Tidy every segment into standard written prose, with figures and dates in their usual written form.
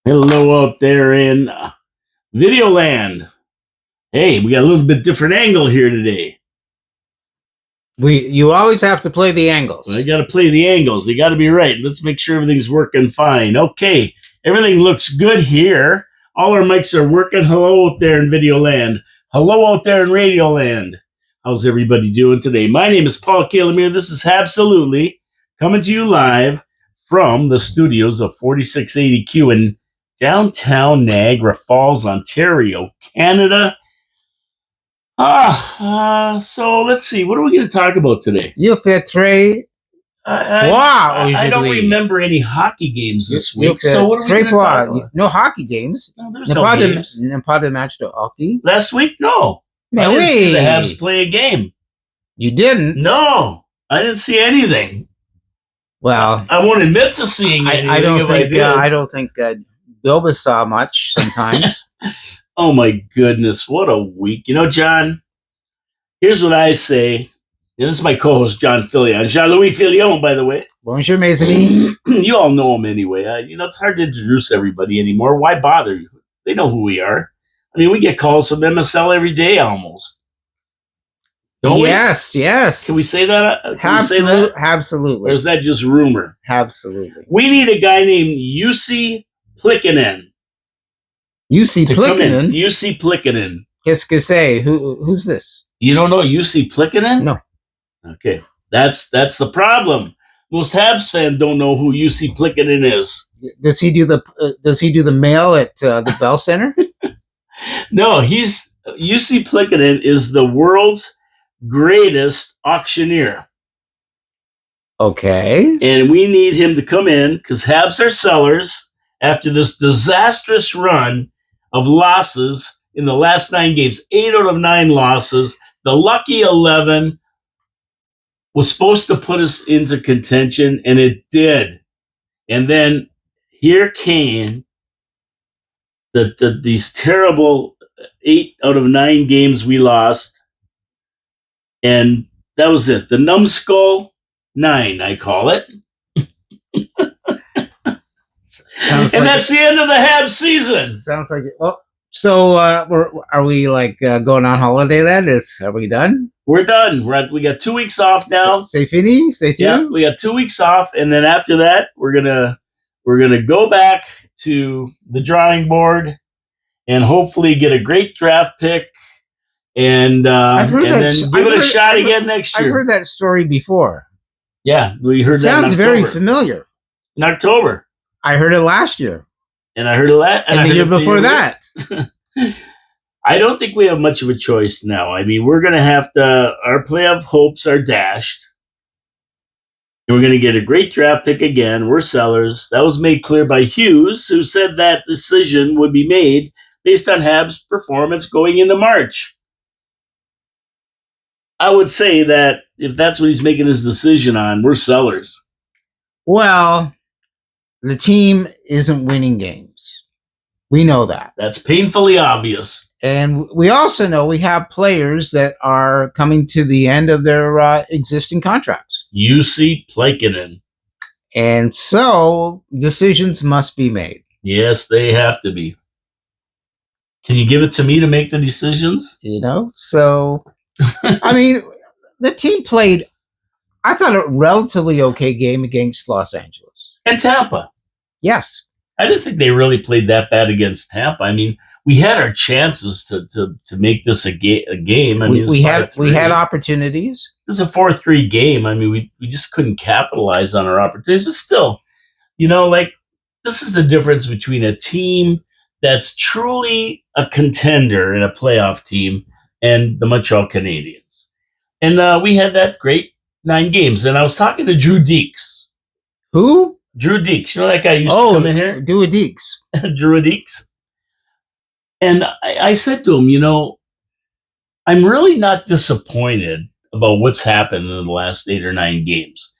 Hello out there in video land. Hey, we got a little bit different angle here today. You always have to play the angles. Well, I got to play the angles. They got to be right. Let's make sure everything's working fine. Okay, everything looks good here. All our mics are working. Hello out there in video land. Hello out there in radio land. How's everybody doing today? My name is Paul Kalemir. This is Habsolutely coming to you live from the studios of 4680Q in downtown Niagara Falls, Ontario, Canada. So let's see. What are we going to talk about today? Il fait très I don't remember any hockey games this week. So what are we going to talk about? No hockey games. No, there's no games. Pas de match de hockey. Last week, no. I didn't see the Habs play a game. You didn't? No, I didn't see anything. Well, I won't admit to seeing anything. I don't think Bilba saw much sometimes. Oh my goodness, what a week. You know, John, here's what I say. And this is my co-host, John Fillion. Jean-Louis Fillion, by the way. Bonjour, mes amis. You all know him anyway. It's hard to introduce everybody anymore. Why bother? They know who we are. I mean, we get calls from MSL every day almost. Don't we? Yes. Can we say that? Absolutely. Or is that just rumor? Absolutely. We need a guy named UC Plikkonen. UC Plikkonen? UC Plikkonen. Qu'est-ce que c'est? Who's this? You don't know UC Plikkonen? No. Okay. That's the problem. Most Habs fans don't know who UC Plikkonen is. Does he do the mail at the Bell Center? No, UC Plikkonen is the world's greatest auctioneer. Okay. And we need him to come in because Habs are sellers after this disastrous run of losses in the last 9 games. 8 out of 9 losses. The lucky 11 was supposed to put us into contention, and it did. And then here came these terrible 8 out of 9 games we lost. And that was it. The numbskull 9, I call it. That's the end of the Habs season. Sounds like it. Oh, so are we like going on holiday then? Are we done? We're done. We got 2 weeks off now. C'est fini? C'est tout? Yeah, we got 2 weeks off, and then after that, we're gonna go back to the drawing board and hopefully get a great draft pick. And then give it a shot again next year. I've heard that story before. Yeah, we heard that. Sounds very familiar. In October. I heard it last year. And I heard it and the year before that. I don't think we have much of a choice now. I mean, we're going to have to. Our playoff hopes are dashed. And we're going to get a great draft pick again. We're sellers. That was made clear by Hughes, who said that decision would be made based on Habs' performance going into March. I would say that if that's what he's making his decision on, we're sellers. Well, the team isn't winning games. We know that. That's painfully obvious. And we also know we have players that are coming to the end of their existing contracts. UC Plikkonen. And so decisions must be made. Yes, they have to be. Can you give it to me to make the decisions? So... I mean, the team played, I thought, a relatively okay game against Los Angeles. And Tampa. Yes. I didn't think they really played that bad against Tampa. I mean, we had our chances to make this a game. I mean, we had opportunities. It was a 4-3 game. I mean, we just couldn't capitalize on our opportunities. But still, this is the difference between a team that's truly a contender in a playoff team and the Montreal Canadiens. And we had that great 9 games. And I was talking to Drew Deeks. Who? Drew Deeks. You know that guy used to come in here? Drew Deeks. Drew Deeks. And I said to him, I'm really not disappointed about what's happened in the last 8 or 9 games.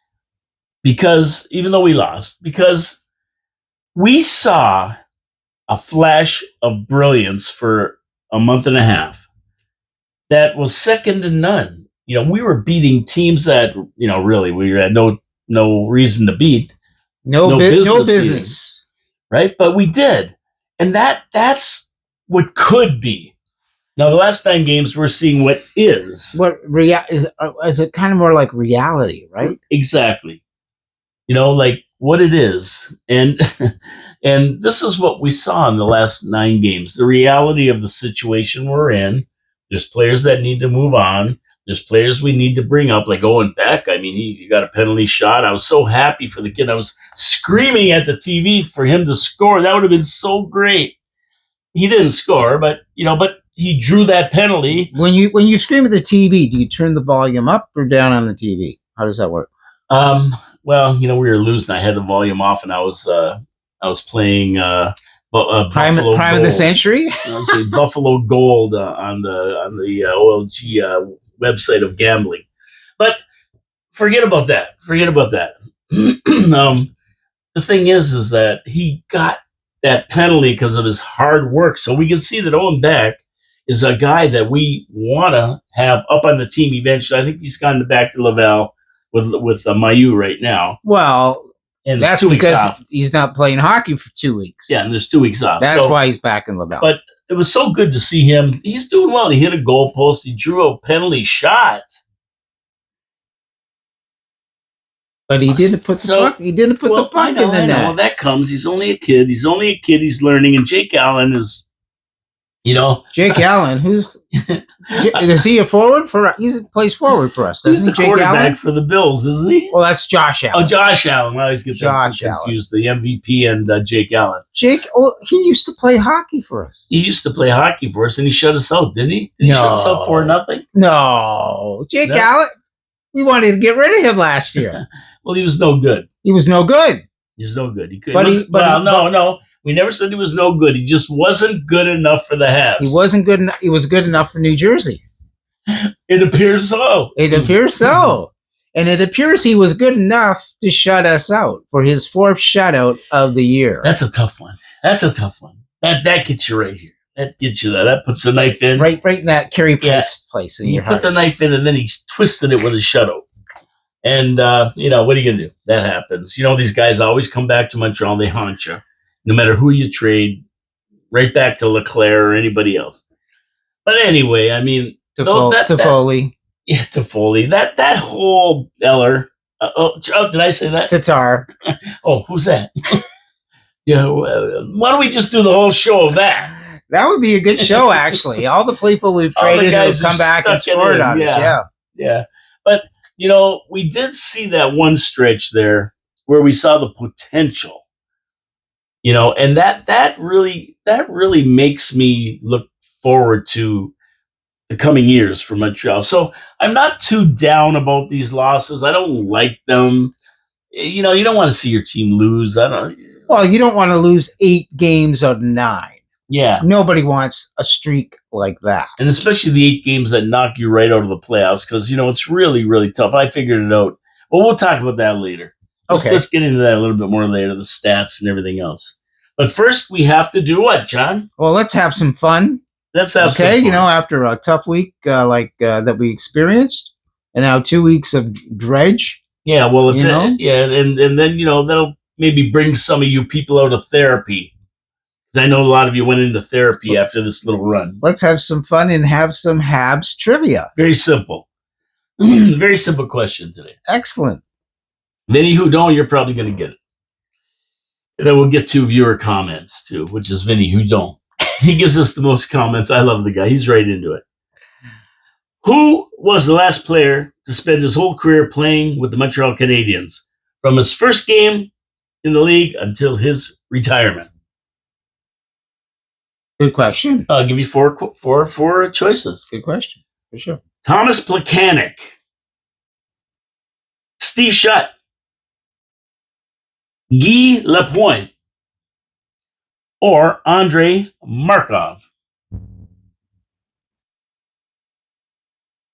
Because, even though we lost, because we saw a flash of brilliance for a month and a half that was second to none. We were beating teams that, really we had no reason to beat. No business. right? But we did. And that's what could be. Now, the last 9 games, we're seeing what is. What is it kind of more like reality, right? Exactly. Like what it is. And and this is what we saw in the last 9 games. The reality of the situation we're in. There's players that need to move on. There's players we need to bring up, like Owen Beck. I mean, he got a penalty shot. I was so happy for the kid. I was screaming at the TV for him to score. That would have been so great. He didn't score, but he drew that penalty. When you scream at the TV, do you turn the volume up or down on the TV? How does that work? Well, we were losing. I had the volume off, and I was playing Prime of the Century. Buffalo Gold on the OLG website of gambling. But forget about that. The thing is that he got that penalty because of his hard work. So we can see that Owen Beck is a guy that we want to have up on the team eventually. I think he's gone back to Laval with Mayu right now. Well, and that's because he's not playing hockey for 2 weeks. Yeah, and there's 2 weeks off. That's why he's back in Laval. But it was so good to see him. He's doing well. He hit a goal post. He drew a penalty shot. But he didn't put the puck. He didn't put the puck in the net. Well, that comes. He's only a kid. He's learning. And Jake Allen is, Jake Allen, is he a forward He plays forward for us, doesn't he? He's the quarterback for the Bills, isn't he? Well, that's Josh Allen. Oh, Josh Allen. I always get that confused. The MVP and Jake Allen. He used to play hockey for us. He used to play hockey for us, and he shut us out, didn't he? Did he shut us out 4-0? No. Jake Allen, we wanted to get rid of him last year. Well, he was no good. He was no good. He no. We never said he was no good. He just wasn't good enough for the Habs. He wasn't good enough. He was good enough for New Jersey. It appears so. And it appears he was good enough to shut us out for his 4th shutout of the year. That's a tough one. That gets you right here. That gets you there. That puts the knife in. Right in that Carey place in your heart. He put the knife in, and then he twisted it with a shutout. And, what are you going to do? That happens. These guys always come back to Montreal. They haunt you. No matter who you trade, right back to Leclerc or anybody else. But anyway, I mean... Toffoli. Toffoli. That whole Eller... did I say that? Tatar. Oh, who's that? Yeah. Why don't we just do the whole show of that? That would be a good show, actually. All the people we've traded who come back and scored on us. Yeah. But... we did see that one stretch there where we saw the potential, and that really makes me look forward to the coming years for Montreal. So I'm not too down about these losses. I don't like them. You don't want to see your team lose. Well, you don't want to lose 8 games out of 9. Yeah. Nobody wants a streak like that. And especially the 8 games that knock you right out of the playoffs because, it's really, really tough. I figured it out. Well, we'll talk about that later. Okay. Let's get into that a little bit more later, the stats and everything else. But first, we have to do what, John? Well, let's have some fun. Let's have some fun. After a tough week that we experienced, and now 2 weeks of dredge. Yeah, well, and then, that'll maybe bring some of you people out of therapy. I know a lot of you went into therapy after this little run. Let's have some fun and have some Habs trivia. Very simple. Very simple question today. Excellent. Many who don't, you're probably going to get it. And then we'll get to viewer comments, too, which is Vinny who don't. He gives us the most comments. I love the guy. He's right into it. Who was the last player to spend his whole career playing with the Montreal Canadiens from his first game in the league until his retirement? Good question. I'll give you four choices. Good question, for sure. Thomas Plekanec, Steve Shutt, Guy Lapointe, or Andrei Markov.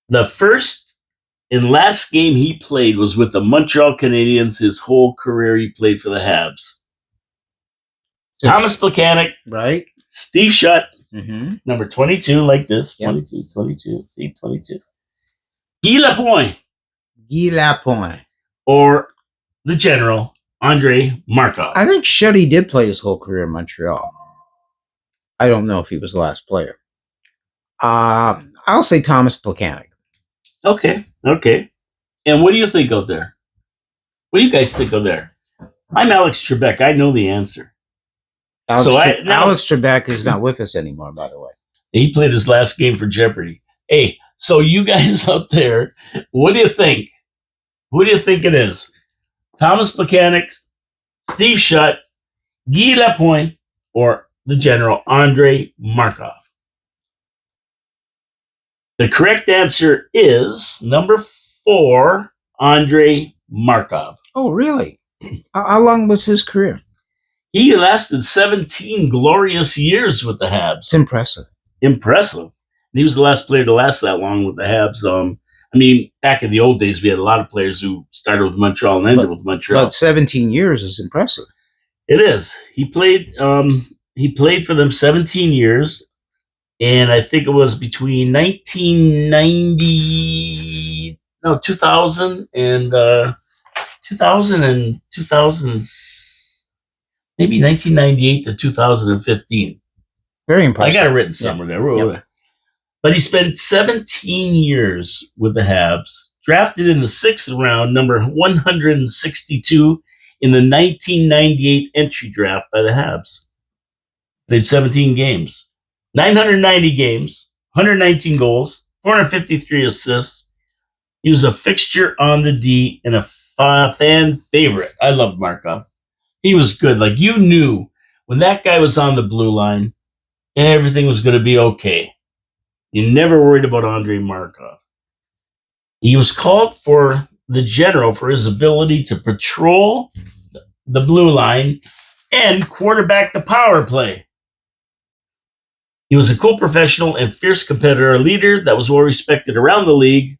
The first and last game he played was with the Montreal Canadiens. His whole career he played for the Habs. Thomas Plekanec. Right. Steve Shutt, number 22, like this. Yep. 22. See, 22. Guy Lapointe. Guy Lapointe. Or the General, Andrei Markov. I think Shuddy did play his whole career in Montreal. I don't know if he was the last player. I'll say Thomas Plekanec. Okay. And what do you think out there? What do you guys think out there? I'm Alex Trebek. I know the answer. Alex Trebek is not with us anymore, by the way. He played his last game for Jeopardy. Hey, so you guys out there, what do you think? Who do you think it is? Thomas Plekanec, Steve Shutt, Guy Lapointe, or the General Andrei Markov? The correct answer is number 4, Andrei Markov. Oh, really? How long was his career? He lasted 17 glorious years with the Habs. It's impressive. And he was the last player to last that long with the Habs. I mean, back in the old days, we had a lot of players who started with Montreal and ended with Montreal. But 17 years is impressive. It is. He played for them 17 years, and I think it was between 2000 and 2000 maybe 1998 to 2015. Very impressive. I got it written somewhere there. Yeah. But he spent 17 years with the Habs, drafted in the 6th round, number 162 in the 1998 entry draft by the Habs. Played 17 games, 990 games, 119 goals, 453 assists. He was a fixture on the D and a fan favorite. I loved Markov. He was good. Like, you knew when that guy was on the blue line, everything was going to be okay. You never worried about Andrei Markov. He was called for the General for his ability to patrol the blue line and quarterback the power play. He was a cool professional and fierce competitor, a leader that was well respected around the league.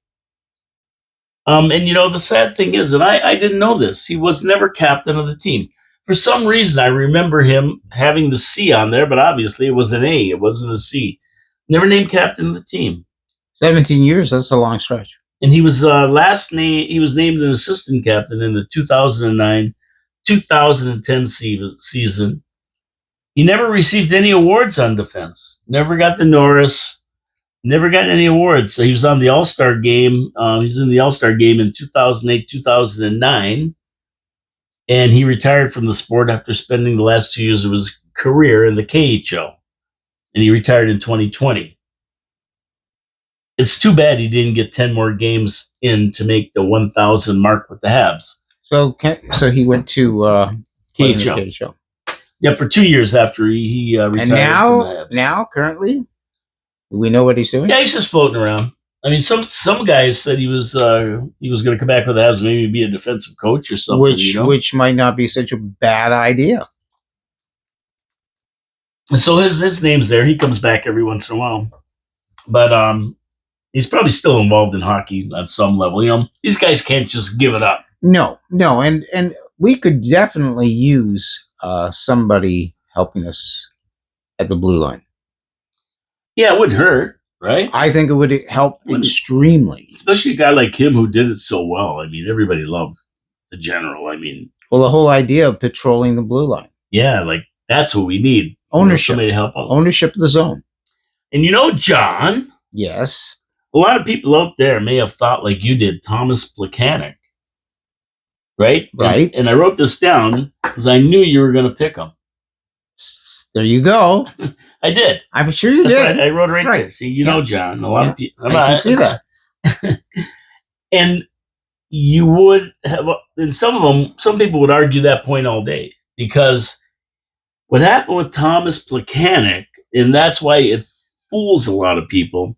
And, the sad thing is, and I didn't know this, he was never captain of the team. For some reason, I remember him having the C on there, but obviously it was an A. It wasn't a C. Never named captain of the team. 17 years, that's a long stretch. And he was he was named an assistant captain in the 2009-2010 season. He never received any awards on defense. Never got the Norris. Never got any awards. So he was on the All-Star game. He was in the All-Star game in 2008-2009. And he retired from the sport after spending the last 2 years of his career in the KHL. And he retired in 2020. It's too bad he didn't get 10 more games in to make the 1,000 mark with the Habs. So he went to KHL. Yeah, for 2 years after he retired from the Habs. Now, currently, do we know what he's doing? Yeah, he's just floating around. I mean, some guys said he was going to come back with the Habs, maybe be a defensive coach or something. Which might not be such a bad idea. So his name's there. He comes back every once in a while, but he's probably still involved in hockey at some level. These guys can't just give it up. No, and we could definitely use somebody helping us at the blue line. Yeah, it wouldn't hurt, right? I think it would help extremely, especially a guy like him who did it so well. I mean, everybody loved the General. I mean, well, the whole idea of patrolling the blue line. Yeah, like that's what we need. Ownership. Somebody to help out. Ownership of the zone. And John. Yes. A lot of people out there may have thought like you did, Thomas Plekanec. Right? Right. And I wrote this down because I knew you were going to pick him. There you go. I did. I'm sure you did. Right. I wrote it right there. See, John. A lot of people. I can see that. And you would have, and some people would argue that point all day, because what happened with Thomas Plekanec, and that's why it fools a lot of people,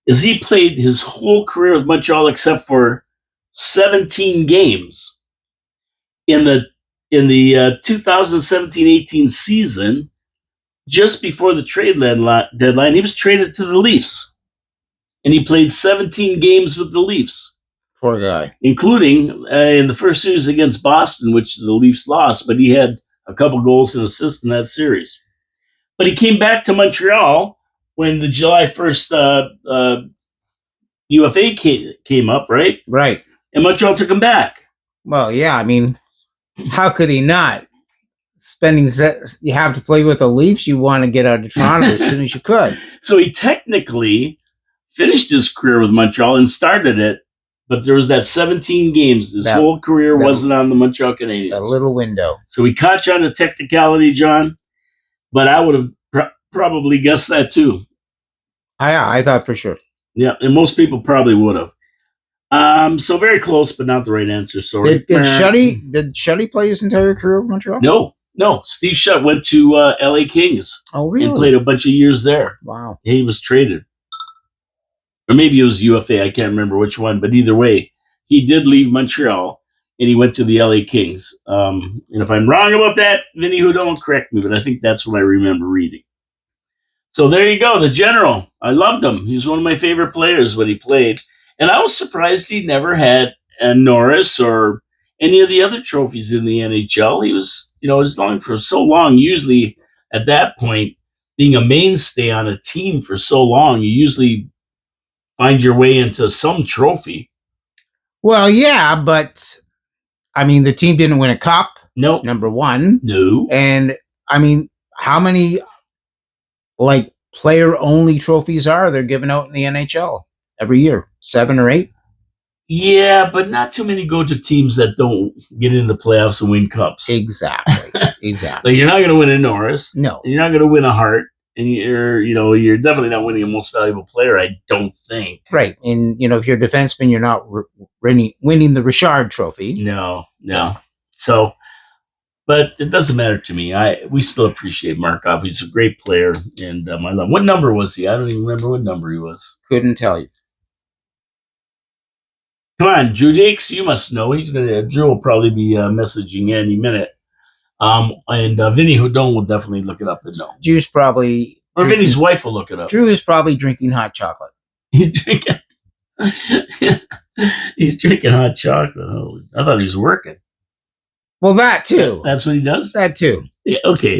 is he played his whole career with Montreal except for 17 games. In the 2017-18 season, just before the trade deadline, he was traded to the Leafs, and he played 17 games with the Leafs. Poor guy. Including in the first series against Boston, which the Leafs lost, but he had a couple goals and assists in that series. But he came back to Montreal when the July 1st UFA came up, right? Right. And Montreal took him back. Well, yeah, I mean, How could he not? You have to play with the Leafs. You want to get out of Toronto as soon as you could. So he technically finished his career with Montreal and started it, but there was that 17 games. His whole career wasn't on the Montreal Canadiens. A little window. So we caught you on the technicality, John, but I would have probably guessed that too. I thought for sure. Yeah, and most people probably would have. So very close, but not the right answer. Sorry. Did Shutty play his entire career with Montreal? No. Steve Shutt went to LA Kings. Oh, really? And played a bunch of years there. Wow. He was traded. Or maybe it was UFA. I can't remember which one. But either way, he did leave Montreal, and he went to the LA Kings. And if I'm wrong about that, Vinny, who don't correct me, but I think that's what I remember reading. So there you go, the General. I loved him. He was one of my favorite players when he played. And I was surprised he never had a Norris or any of the other trophies in the NHL. He was, his long for so long. Usually at that point, being a mainstay on a team for so long, you usually find your way into some trophy. Well, yeah, but I mean, the team didn't win a cup. No. Number one. No. And I mean, how many player-only trophies are there given out in the NHL every year? 7 or 8? Yeah, but not too many go to teams that don't get in the playoffs and win cups. Exactly. Like you're not going to win a Norris. No. You're not going to win a Hart. And you're definitely not winning a most valuable player, I don't think. Right. And, if you're a defenseman, you're not winning the Richard trophy. No. So, but it doesn't matter to me. We still appreciate Markov. He's a great player. And I love. What number was he? I don't even remember what number he was. Couldn't tell you. Come on, Drew Jakes, you must know. Drew will probably be messaging any minute. And Vinny Houdon will definitely look it up and know. Drew's probably... Or Vinny's wife will look it up. Drew is probably drinking hot chocolate. He's drinking... He's drinking hot chocolate. Oh, I thought he was working. Well, that too. That's what he does? That too. Yeah, okay.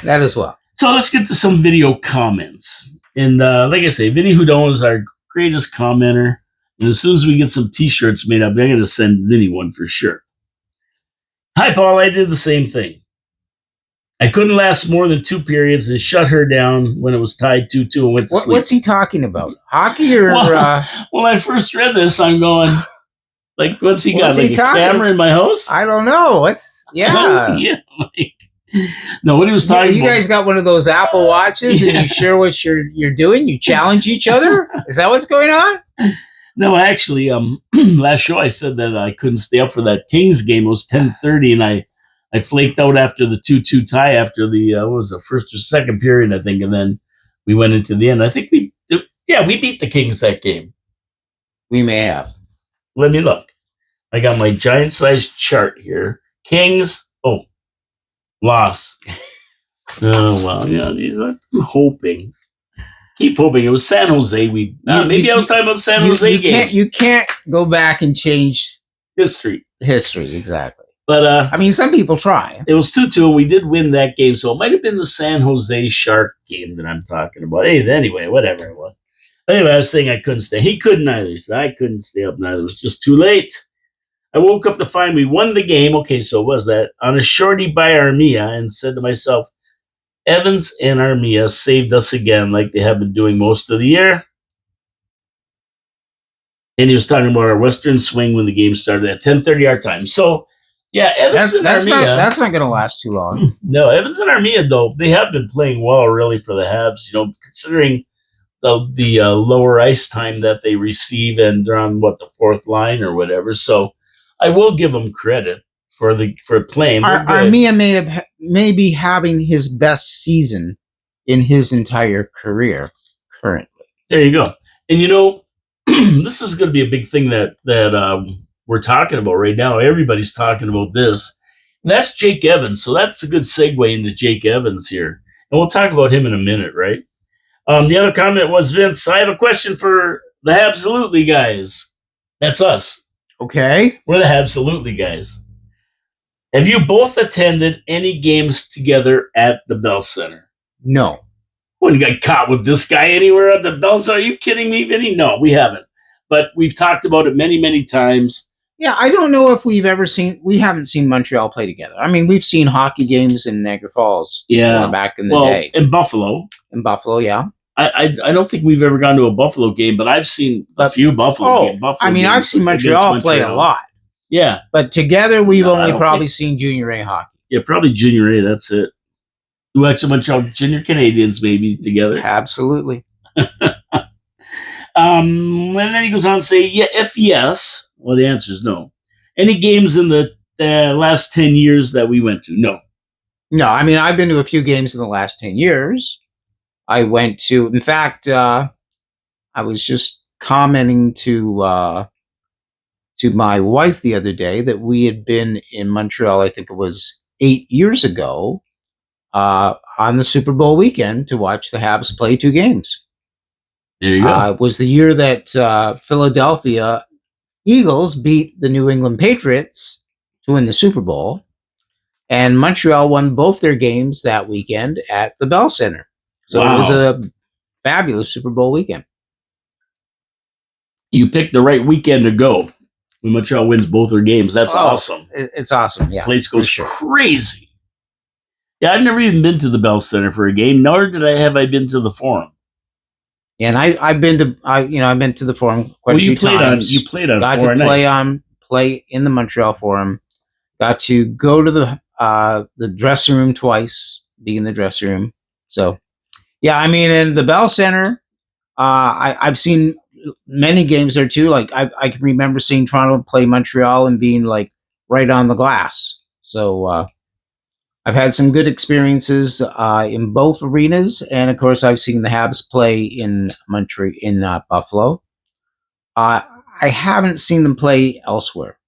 That as well. So let's get to some video comments. And like I say, Vinny Houdon is our greatest commenter. And as soon as we get some T-shirts made up, I'm going to send Vinny one for sure. Hi, Paul. I did the same thing. I couldn't last more than 2 periods and shut her down when it was tied 2-2 and went to sleep. What's he talking about? Hockey or... When I first read this, I'm going, like, what's he got? Like a camera in my house? I don't know. Yeah. Yeah. No, what he was talking about. You guys got one of those Apple Watches and you share what you're doing? You challenge each other? Is that what's going on? No, actually, last show I said that I couldn't stay up for that Kings game. It was 10:30, and I flaked out after the 2-2 tie after the first or second period, I think, and then we went into the end. I think we beat the Kings that game. We may have. Let me look. I got my giant-sized chart here. Kings, loss. Oh, well, I'm hoping. Keep hoping. It was San Jose. Maybe I was talking about the San Jose game. You can't go back and change history. Exactly. But some people try. It was 2-2, and we did win that game. So it might have been the San Jose Shark game that I'm talking about. Hey, anyway, whatever it was. Anyway, I was saying I couldn't stay. He couldn't either. He said I couldn't stay up neither. It was just too late. I woke up to find we won the game. Okay, so it was that on a shorty by Armia, and said to myself, Evans and Armia saved us again like they have been doing most of the year. And he was talking about our Western swing when the game started at 10:30 our time. So, yeah, Evans and Armia. That's not going to last too long. No, Evans and Armia, though, they have been playing well, really, for the Habs. Considering the lower ice time that they receive, and they're on, the 4th line or whatever. So, I will give them credit for playing. Armia may be having his best season in his entire career currently. There you go. And this is going to be a big thing that we're talking about right now. Everybody's talking about this. And that's Jake Evans. So that's a good segue into Jake Evans here. And we'll talk about him in a minute, right? The other comment was, Vince, I have a question for the Habsolutely guys. That's us. Okay. We're the Habsolutely guys. Have you both attended any games together at the Bell Center? No. Wouldn't got caught with this guy anywhere at the Bell Center. Are you kidding me, Vinny? No, we haven't. But we've talked about it many, many times. Yeah, I don't know if we haven't seen Montreal play together. I mean, we've seen hockey games in Niagara Falls before Yeah. back in the Well, day. in Buffalo, In Buffalo, yeah. I don't think we've ever gone to a Buffalo game, but I've seen a But few Buffalo I mean, I've games seen against Montreal play a Montreal. lot, Yeah. but together we've No, I only don't probably think. seen junior A hockey. Yeah, probably Junior A. That's it. We watch a Montreal Junior Canadians maybe together. Absolutely. And then he goes on to say, yeah, if yes, well, the answer is no. Any games in the last 10 years that we went to? No. No, I mean, I've been to a few games in the last 10 years. I went to, in fact, I was just commenting to my wife the other day that we had been in Montreal, I think it was 8 years ago, on the Super Bowl weekend to watch the Habs play two games. There you go. It was the year that Philadelphia Eagles beat the New England Patriots to win the Super Bowl, and Montreal won both their games that weekend at the Bell Center. So it was Wow. a fabulous Super Bowl weekend. You picked the right weekend to go when Montreal wins both their games. That's awesome. It's awesome. Yeah, Place goes sure. crazy. Yeah, I've never even been to the Bell Center for a game, nor did I been to the Forum. And I've been to I've been to the Forum quite a few times. You played on Got Forum. to play in the Montreal Forum. Got to go to the dressing room twice, be in the dressing room. So yeah, I mean, in the Bell Center, I've seen many games there too. Like I can remember seeing Toronto play Montreal and being like right on the glass. So I've had some good experiences in both arenas, and of course, I've seen the Habs play in Montreal in Buffalo. Uh, I haven't seen them play elsewhere.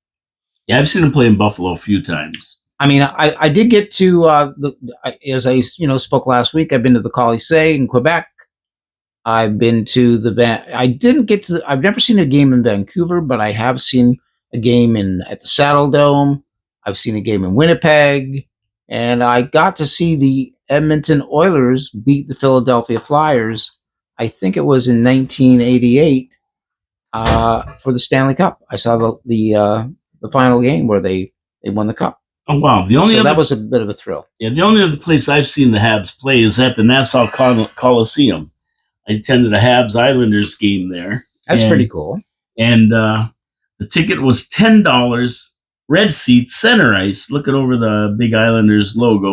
Yeah, I've seen them play in Buffalo a few times. I mean, I did get to as I spoke last week. I've been to the Colisée in Quebec. I've been to I didn't get to I've never seen a game in Vancouver, but I have seen a game at the Saddle Dome. I've seen a game in Winnipeg, and I got to see the Edmonton Oilers beat the Philadelphia Flyers. I think it was in 1988 for the Stanley Cup. I saw the final game where they won the cup. Oh wow! That was a bit of a thrill. Yeah, the only other place I've seen the Habs play is at the Nassau Coliseum. I attended a Habs Islanders game there. That's pretty cool. And the ticket was $10. Red seats, center ice, looking over the big Islanders logo.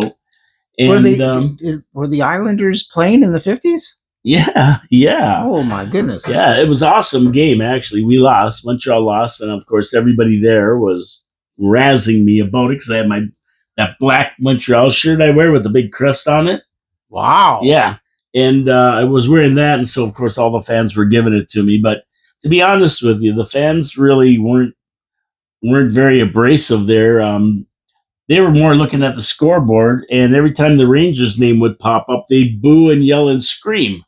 And were the Islanders playing in the 50s? Yeah. Oh my goodness. Yeah, it was an awesome game. Actually, we lost. Montreal lost, and of course, everybody there was razzing me about it because I had that black Montreal shirt I wear with the big crest on it. Wow. Yeah, and I was wearing that, and so of course all the fans were giving it to me. But to be honest with you, the fans really weren't very abrasive there. They were more looking at the scoreboard, and every time the Rangers' name would pop up, they'd boo and yell and scream.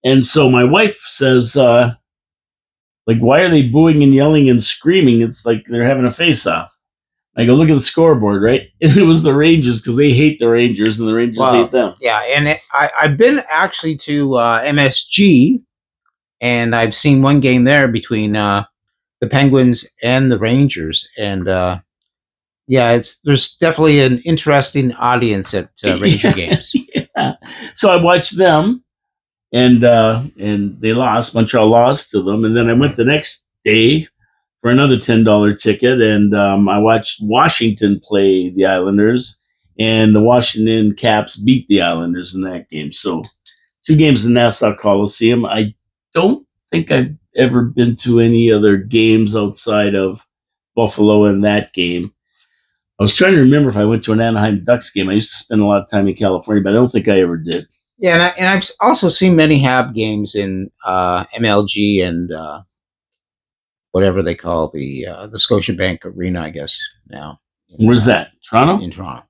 And so my wife says, like, why are they booing and yelling and screaming? It's like they're having a face-off. I go, look at the scoreboard, right? And it was the Rangers because they hate the Rangers and the Rangers hate them. Yeah, and I've been actually to MSG, and I've seen one game there between the Penguins and the Rangers, and yeah, there's definitely an interesting audience at Ranger games. Yeah. So I watched them, and they lost. Montreal lost to them, and then I went the next day for another $10 ticket, and I watched Washington play the Islanders, and the Washington Caps beat the Islanders in that game. So 2 games in Nassau Coliseum. I don't think I've ever been to any other games outside of Buffalo in that game. I was trying to remember if I went to an Anaheim Ducks game. I used to spend a lot of time in California, but I don't think I ever did. Yeah, and I've also seen many Hab games in MLG and whatever they call the Scotiabank Arena, I guess now. Where's that? Toronto? In Toronto.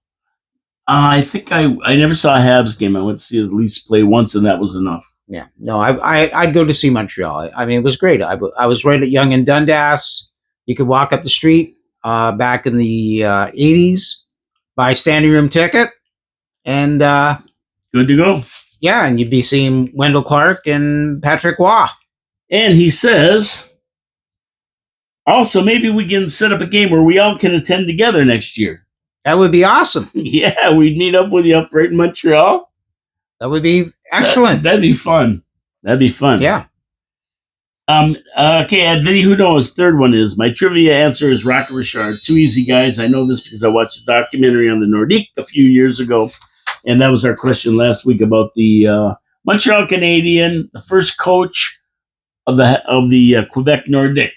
I think I never saw a Habs game. I went to see the Leafs play once, and that was enough. Yeah, no, I'd go to see Montreal. I mean, it was great. I was right at Yonge and Dundas. You could walk up the street back in the 80s, buy a standing room ticket, and good to go. Yeah, and you'd be seeing Wendell Clark and Patrick Waugh. And he says, Also, maybe we can set up a game where we all can attend together next year. That would be awesome. Yeah, we'd meet up with you up right in Montreal. That would be excellent. That'd be fun. That'd be fun. Yeah. Okay, Vinny, who knows? Third one is my trivia answer is Rocket Richard. Too easy, guys. I know this because I watched a documentary on the Nordique a few years ago, and that was our question last week about the Montreal Canadian, the first coach of the Quebec Nordique,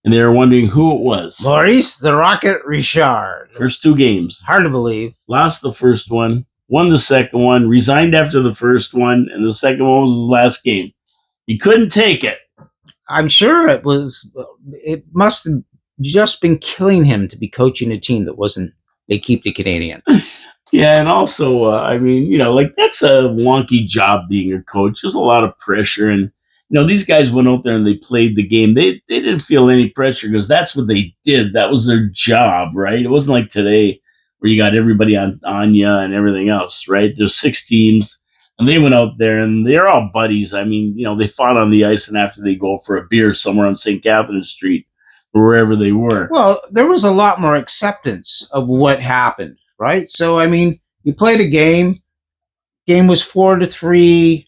and they were wondering who it was. Maurice the Rocket Richard. First 2 games, Hard to believe. lost the first one, won the second one, resigned after the first one, and the second one was his last game. He couldn't take it. I'm sure it must have just been killing him to be coaching a team that wasn't, they keep the Canadian. Yeah, and also, I mean, like that's a wonky job being a coach. There's a lot of pressure, and these guys went out there and they played the game. They didn't feel any pressure because that's what they did. That was their job, right? It wasn't like today where you got everybody on you and everything else, right? There's 6 teams, and they went out there and they're all buddies. I mean, they fought on the ice, and after they go for a beer somewhere on St. Catherine Street or wherever they were. Well, there was a lot more acceptance of what happened, right? So, I mean, you played a game. Game was 4-3.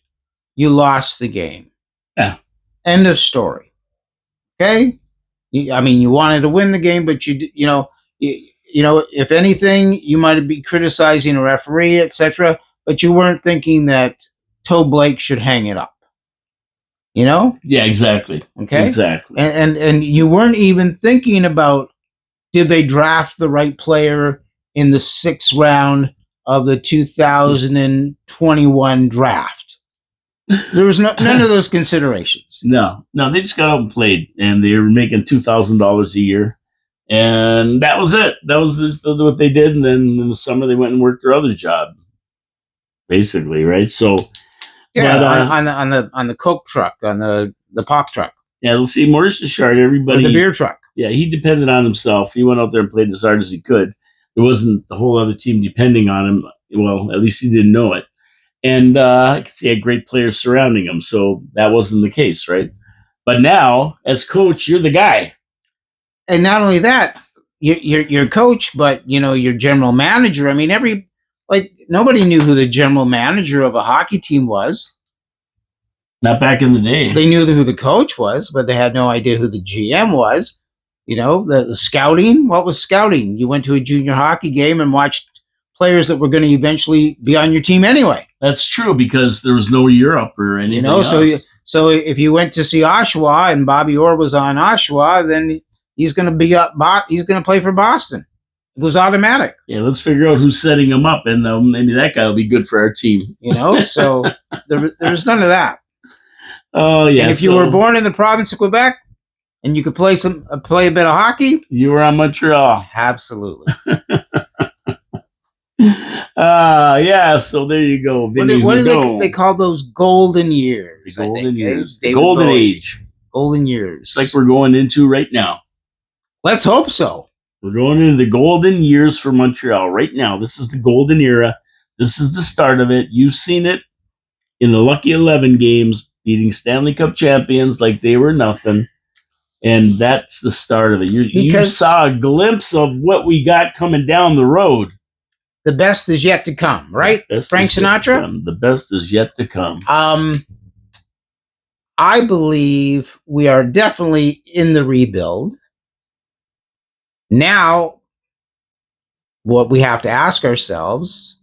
You lost the game. Yeah. End of story. Okay. I mean, you wanted to win the game, but if anything, you might be criticizing a referee, etc. But you weren't thinking that Toe Blake should hang it up. Yeah, exactly. Okay. Exactly. And you weren't even thinking about, did they draft the right player in the 6th round of the 2021 draft? There was none of those considerations. No, they just got out and played, and they were making $2,000 a year, and that was it. That was what they did, and then in the summer they went and worked their other job, basically, right? So, yeah, but, on the Coke truck, on the pop truck. Yeah, let's see, Maurice Richard, everybody, or the beer truck. Yeah, he depended on himself. He went out there and played as hard as he could. There wasn't the whole other team depending on him. Well, at least he didn't know it. And I could see he had great players surrounding him, so that wasn't the case, right? But now, as coach, you're the guy. And not only that, you're coach, but your general manager. I mean, nobody knew who the general manager of a hockey team was. Not back in the day. They knew who the coach was, but they had no idea who the GM was. The scouting. What was scouting? You went to a junior hockey game and watched players that were going to eventually be on your team anyway. That's true, because there was no Europe or anything else. So if you went to see Oshawa and Bobby Orr was on Oshawa, then he's going to be he's going to play for Boston. It was automatic. Yeah, let's figure out who's setting him up, and maybe that guy will be good for our team. So there's none of that. Oh yeah. And if you were born in the province of Quebec and you could play a bit of hockey, you were on Montreal. Absolutely. Yeah, so there you go. Vinny, what do they call those golden years? The golden years. The golden age. Golden years. It's like we're going into right now. Let's hope so. We're going into the golden years for Montreal right now. This is the golden era. This is the start of it. You've seen it in the Lucky 11 games, beating Stanley Cup champions like they were nothing. And that's the start of it. You saw a glimpse of what we got coming down the road. The best is yet to come, right? Frank Sinatra? The best is yet to come. I believe we are definitely in the rebuild. Now, what we have to ask ourselves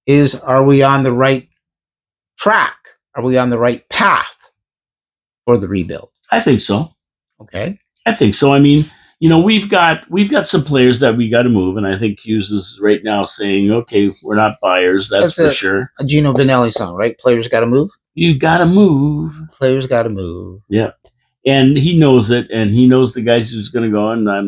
is, are we on the right track? Are we on the right path for the rebuild? I think so. Okay. I think so. I mean, we've got some players that we got to move, and I think Hughes is right now saying, "Okay, we're not buyers." That's for sure. A Gino Vanelli song, right? Players got to move. You got to move. Players got to move. Yeah, and he knows it, and he knows the guys who's going to go, and I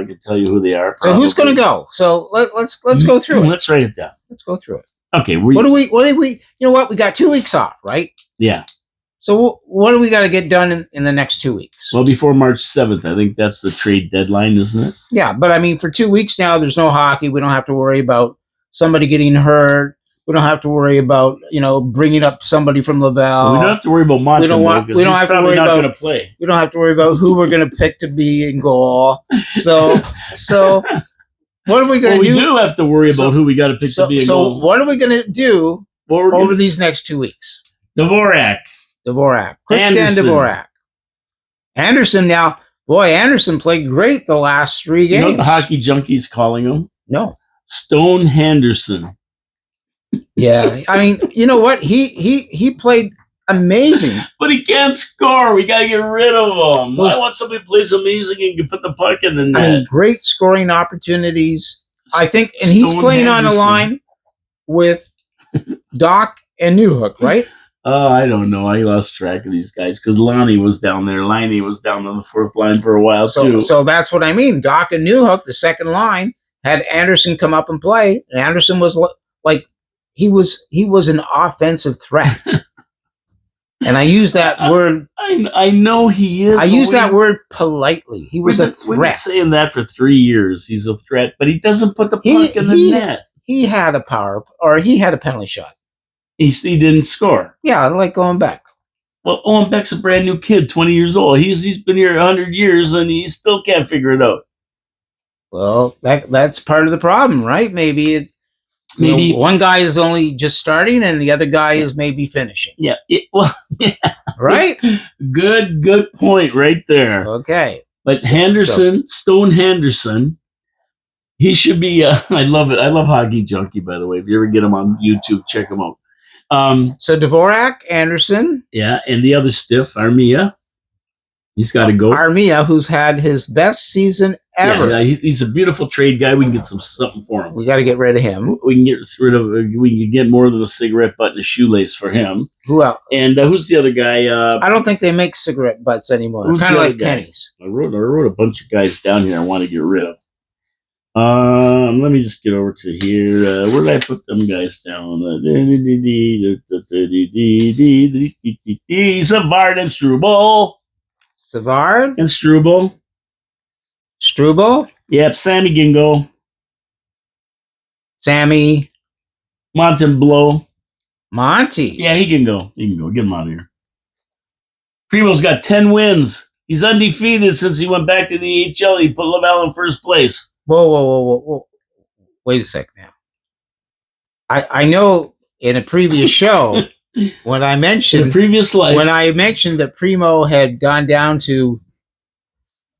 can tell you who they are. Probably. So who's going to go? So let's go through it. Let's write it down. Let's go through it. Okay. What do we? You know what? We got 2 weeks off, right? Yeah. So what do we got to get done in the next 2 weeks? Well, before March 7th, I think that's the trade deadline, isn't it? Yeah, but I mean, for 2 weeks now, there's no hockey. We don't have to worry about somebody getting hurt. We don't have to worry about bringing up somebody from Laval. We don't have to worry about Montembeau. We don't have to worry about going to play. We don't have to worry about who we're going to pick to be in goal. So what are we going to do? We do have to worry about who we got to pick to be in goal. So what are we going to do over these next 2 weeks? Dvorak. Christian Dvorak. Anderson now. Boy, Anderson played great the last 3 games. You know what the hockey junkies calling him? No. Stone Henderson. Yeah. I mean, you know what? He played amazing. But he can't score. We got to get rid of him. I want somebody who plays amazing and can put the puck in the net. I mean, great scoring opportunities. I think, and he's playing on a line with Doc and Newhook, right? I don't know. I lost track of these guys because Lonnie was down there. Liney was down on the fourth line for a while, too. So that's what I mean. Doc and Newhook, the second line, had Anderson come up and play. And Anderson was like, he was an offensive threat. And I use that word. I know he is. I use that word politely. He was a threat. We've been saying that for 3 years. He's a threat, but he doesn't put the puck in the net. He had a penalty shot. He didn't score. Yeah, like Owen Beck. Well, Owen Beck's a brand new kid, 20 years old. He's been here 100 years, and he still can't figure it out. Well, that's part of the problem, right? Maybe one guy is only just starting, and the other guy is maybe finishing. Yeah. Right? Good point right there. Okay. But Stone Henderson, he should be. I love it. I love Hockey Junkie, by the way. If you ever get him on YouTube, check him out. So Dvorak, Anderson. Yeah, and the other stiff, Armia. He's got to go. Armia, who's had his best season ever. Yeah, he's a beautiful trade guy. We can get something for him. We got to get rid of him. We can get more than a cigarette butt and a shoelace for him. Who else? And who's the other guy? I don't think they make cigarette butts anymore. Kind of like pennies. I wrote a bunch of guys down here I want to get rid of. Let me just get over to here. Where did I put them guys down? Savard and Struble. Savard and Struble. Yep, Sammy Gingo. Sammy. Montembeau. Monty. Yeah, he can go. Get him out of here. Primo's got 10 wins. He's undefeated since he went back to the AHL. He put Laval in first place. Whoa. Wait a sec now. I know in a previous show when I mentioned in a previous life, when I mentioned that Primo had gone down to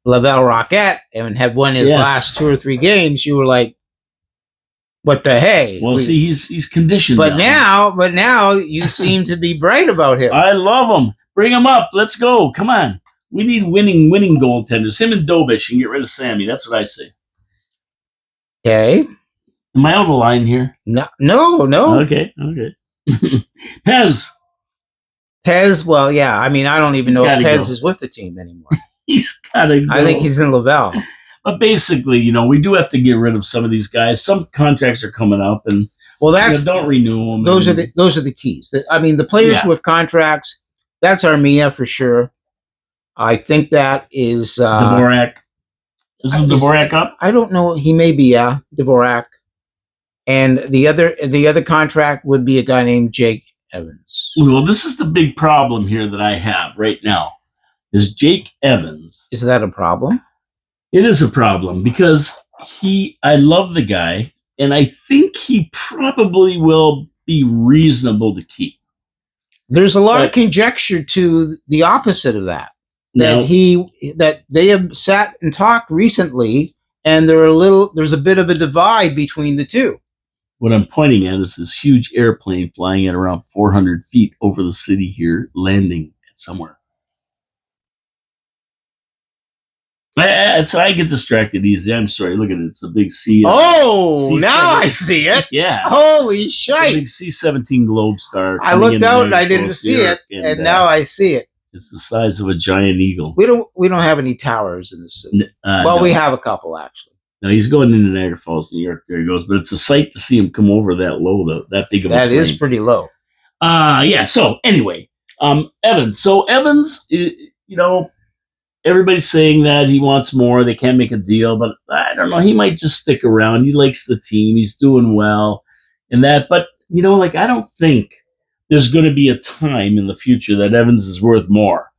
Laval Rocket and had won his last 2 or 3 games, you were like, "What the hey?" Well, see, he's conditioned. But now you seem to be bright about him. I love him. Bring him up. Let's go. Come on. We need winning goaltenders. Him and Dobish and get rid of Sammy. That's what I say. Okay. Am I on the line here? No. Okay. Pez. Well, yeah. I mean, I don't even know if Pez is with the team anymore. He's got to go. I think he's in Laval. But basically, we do have to get rid of some of these guys. Some contracts are coming up, and don't renew them. Those are the keys. I mean, the players with contracts. That's Armia for sure. I think that is Dvorak. Isn't Dvorak up? I don't know. He may be Dvorak, and the other contract would be a guy named Jake Evans. Well, this is the big problem here that I have right now. Is Jake Evans? Is that a problem? It is a problem because I love the guy, and I think he probably will be reasonable to keep. There's a lot of conjecture to the opposite of that. That they have sat and talked recently, and there's a bit of a divide between the two. What I'm pointing at is this huge airplane flying at around 400 feet over the city here, landing somewhere. So I get distracted easy. I'm sorry. Look at it. It's a big C. Now I see it. Yeah. Holy shite. Big C-17 Globe Star. I looked out and I didn't see it, and now I see it. It's the size of a giant eagle. We don't have any towers in the city. No. We have a couple actually. No, he's going into Niagara Falls, New York. There he goes. But it's a sight to see him come over that low, that big of a plane. That is pretty low. Yeah. So anyway, Evans. So Evans, everybody's saying that he wants more. They can't make a deal, but I don't know. He might just stick around. He likes the team. He's doing well and that. But I don't think there's going to be a time in the future that Evans is worth more.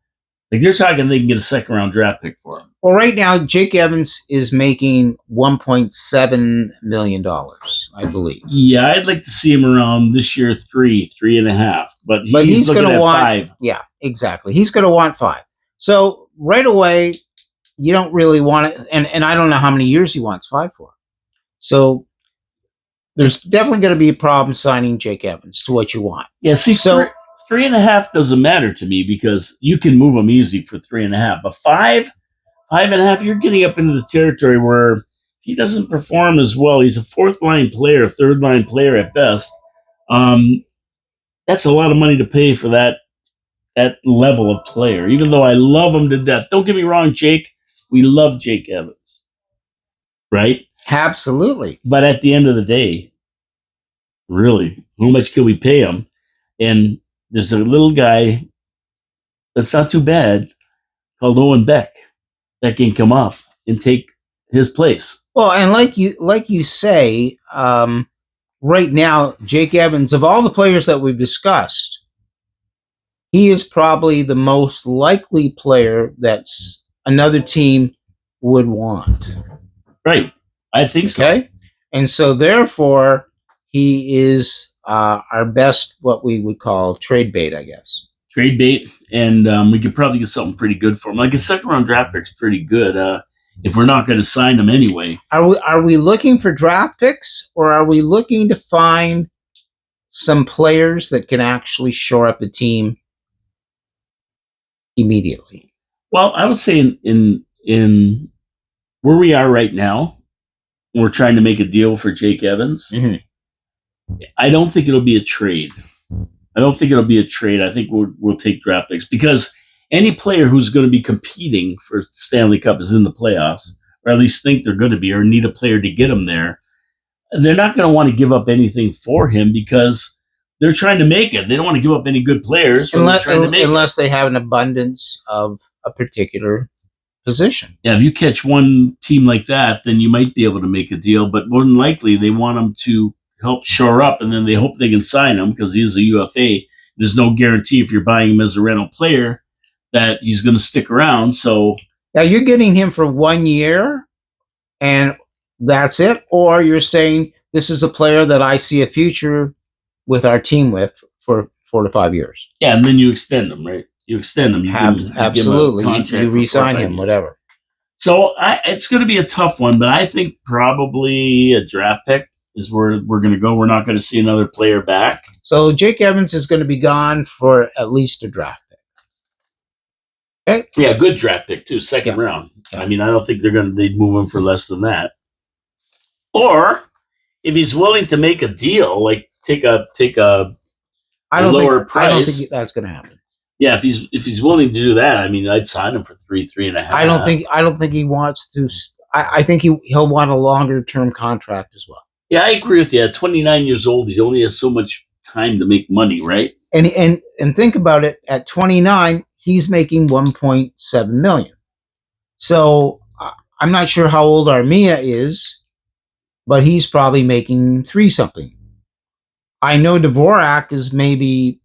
Like they're talking, they can get a second round draft pick for him. Well, right now, Jake Evans is making $1.7 million, I believe. Yeah, I'd like to see him around this year, 3.5. But he's going looking to at want 5. Yeah, exactly. He's going to want 5. So right away, you don't really want it, and I don't know how many years he wants 5 for. So there's definitely going to be a problem signing Jake Evans to what you want. Yeah, see, So 3.5 doesn't matter to me because you can move him easy for 3.5. But 5.5, you're getting up into the territory where he doesn't perform as well. He's a fourth line player, third line player at best. That's a lot of money to pay for that level of player. Even though I love him to death, don't get me wrong, Jake. We love Jake Evans, right? absolutely. But at the end of the day, really, how much can we pay him? And there's a little guy that's not too bad called Owen Beck that can come up and take his place. Well, and like you say, right now, Jake Evans, of all the players that we've discussed, he is probably the most likely player that's another team would want. Right. I think so. Okay. And so therefore, he is our best, what we would call trade bait, I guess. Trade bait, and we could probably get something pretty good for him. Like a second round draft pick is pretty good. If we're not going to sign him anyway. Are we looking for draft picks, or are we looking to find some players that can actually shore up the team immediately? Well, I would say in where we are right now, we're trying to make a deal for Jake Evans. Mm-hmm. I don't think it'll be a trade. I think we'll take draft picks because any player who's going to be competing for Stanley Cup is in the playoffs, or at least think they're going to be, or need a player to get them there. They're not going to want to give up anything for him because they're trying to make it. They don't want to give up any good players unless they have an abundance of a particular position. Yeah, if you catch one team like that, then you might be able to make a deal. But more than likely, they want him to help shore up, and then they hope they can sign him because he's a UFA. There's no guarantee if you're buying him as a rental player that he's going to stick around. So now you're getting him for 1 year, and that's it, or you're saying this is a player that I see a future with our team with for 4 to 5 years. Yeah, and then you extend him, right? You extend him. Absolutely. You re-sign him, whatever. So it's going to be a tough one, but I think probably a draft pick is where we're going to go. We're not going to see another player back. So Jake Evans is going to be gone for at least a draft pick. Okay. Yeah, good draft pick too, second round. Yeah. I mean, I don't think they'd move him for less than that. Or if he's willing to make a deal, like take a lower price. I don't think that's going to happen. Yeah, if he's willing to do that, I mean, I'd sign him for 3.5. I don't think he wants to. I think he'll want a longer term contract as well. Yeah, I agree with you. At 29 years old, he only has so much time to make money, right? And think about it. At 29, he's making 1.7 million. So I'm not sure how old Armia is, but he's probably making 3 something. I know Dvorak is maybe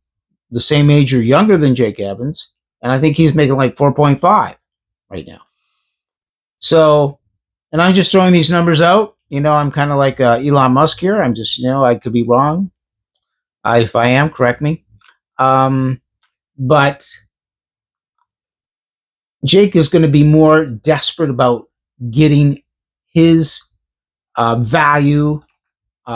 the same age or younger than Jake Evans, and I think he's making like 4.5 right now. So, and I'm just throwing these numbers out. I'm kind of like Elon Musk here. I'm just, I could be wrong. If I am, correct me. But Jake is going to be more desperate about getting his value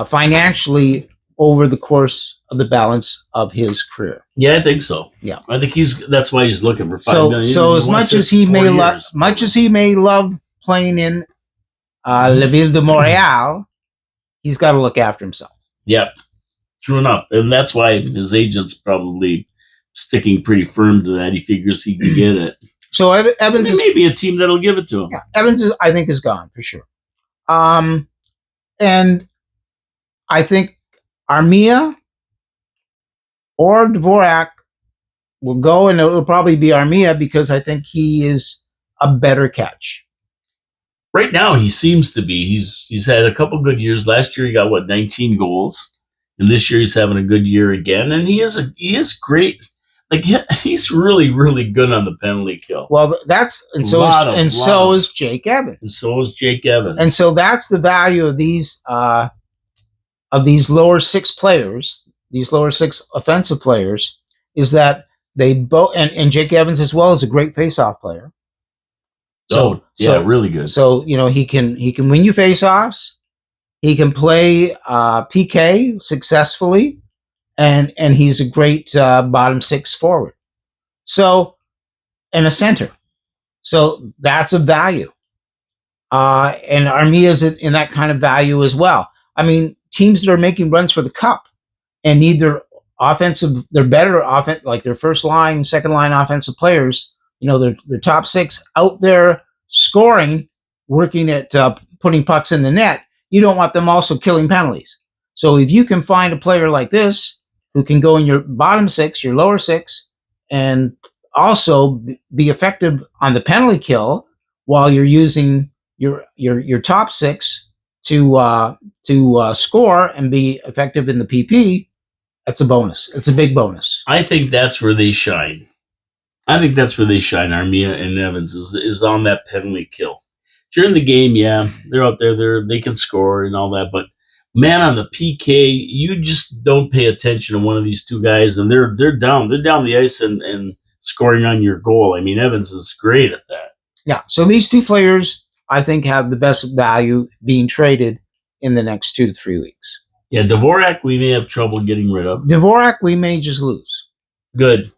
financially over the course of the balance of his career. Yeah, I think so. Yeah, I think that's why he's looking for $5 million. So as much as he may love playing in La Ville de Montréal, he's got to look after himself. Yep, true enough, and that's why his agent's probably sticking pretty firm to that. He figures he can get it. So Evans may be a team that'll give it to him. Yeah, Evans I think is gone for sure. And I think Armia or Dvorak will go, and it will probably be Armia because I think he is a better catch. Right now, he seems to be. He's had a couple good years. Last year, he got 19 goals. and this year he's having a good year again, and he is great. Like he's really really good on the penalty kill. Well, that's and so is Jake Evans, and so is Jake Evans, and so that's the value of these lower six players, these lower six offensive players, is that they both and Jake Evans as well is a great face-off player. Really good. So he can win you face-offs. He can play PK successfully, and he's a great bottom six forward. So, and a center. So that's a value. And Armia's in that kind of value as well. I mean, teams that are making runs for the cup and need their better offense, like their first line, second line offensive players, their top six out there scoring, working at putting pucks in the net. You don't want them also killing penalties. So if you can find a player like this who can go in your bottom six, your lower six, and also be effective on the penalty kill while you're using your top six to score and be effective in the PP, that's a bonus. It's a big bonus. I think that's where they shine. Armia and Evans is on that penalty kill. During the game, yeah, they're out there. They can score and all that, but man, on the PK, you just don't pay attention to one of these two guys, and they're down the ice and scoring on your goal. I mean, Evans is great at that. Yeah. So these two players, I think, have the best value being traded in the next 2 to 3 weeks. Yeah, Dvorak, we may have trouble getting rid of. Dvorak, we may just lose. Good.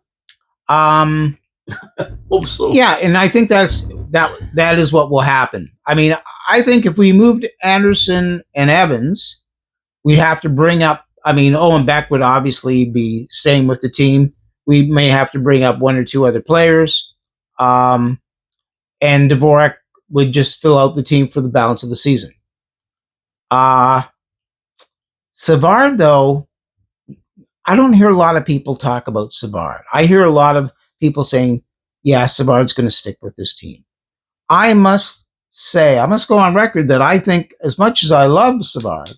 Hope so. Yeah, and I think that is what will happen. I mean, I think if we moved Anderson and Evans, we'd have to bring up. I mean, Owen Beck would obviously be staying with the team. We may have to bring up one or two other players, and Dvorak would just fill out the team for the balance of the season. Savard, though, I don't hear a lot of people talk about Savard. I hear a lot of people saying, yeah, Savard's going to stick with this team. I must go on record that I think, as much as I love Savard,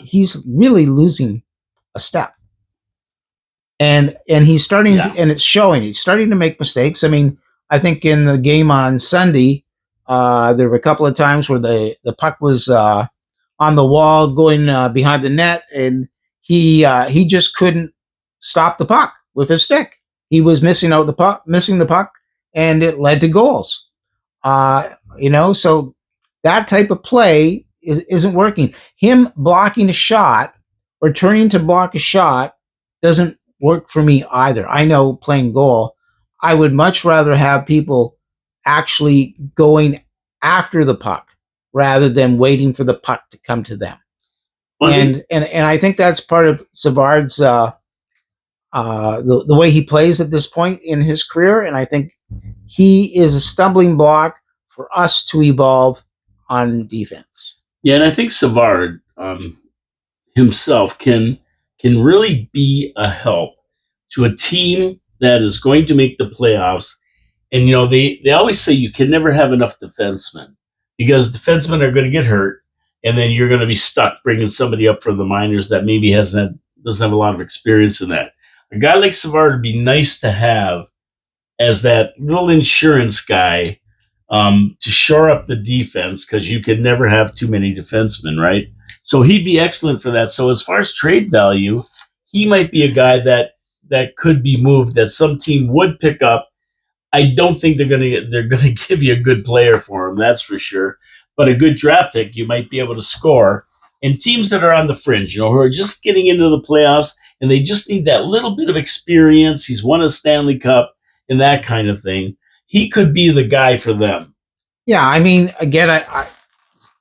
he's really losing a step. And he's starting to, and it's showing. He's starting to make mistakes. I mean, I think in the game on Sunday, there were a couple of times where the puck was on the wall going behind the net, and he just couldn't stop the puck with his stick. He was missing the puck, and it led to goals. So that type of play isn't working. Him blocking a shot or turning to block a shot doesn't work for me either. I know playing goal, I would much rather have people actually going after the puck rather than waiting for the puck to come to them. And I think that's part of Savard's the way he plays at this point in his career, and I think he is a stumbling block for us to evolve on defense. Yeah, and I think Savard himself can really be a help to a team that is going to make the playoffs. And they always say you can never have enough defensemen because defensemen are going to get hurt, and then you're going to be stuck bringing somebody up from the minors that maybe doesn't have a lot of experience in that. A guy like Savard would be nice to have as that little insurance guy to shore up the defense, because you can never have too many defensemen, right? So he'd be excellent for that. So as far as trade value, he might be a guy that could be moved, that some team would pick up. I don't think they're gonna give you a good player for him, that's for sure. But a good draft pick, you might be able to score. And teams that are on the fringe, who are just getting into the playoffs, and they just need that little bit of experience. He's won a Stanley Cup and that kind of thing. He could be the guy for them. Yeah, I mean, again, I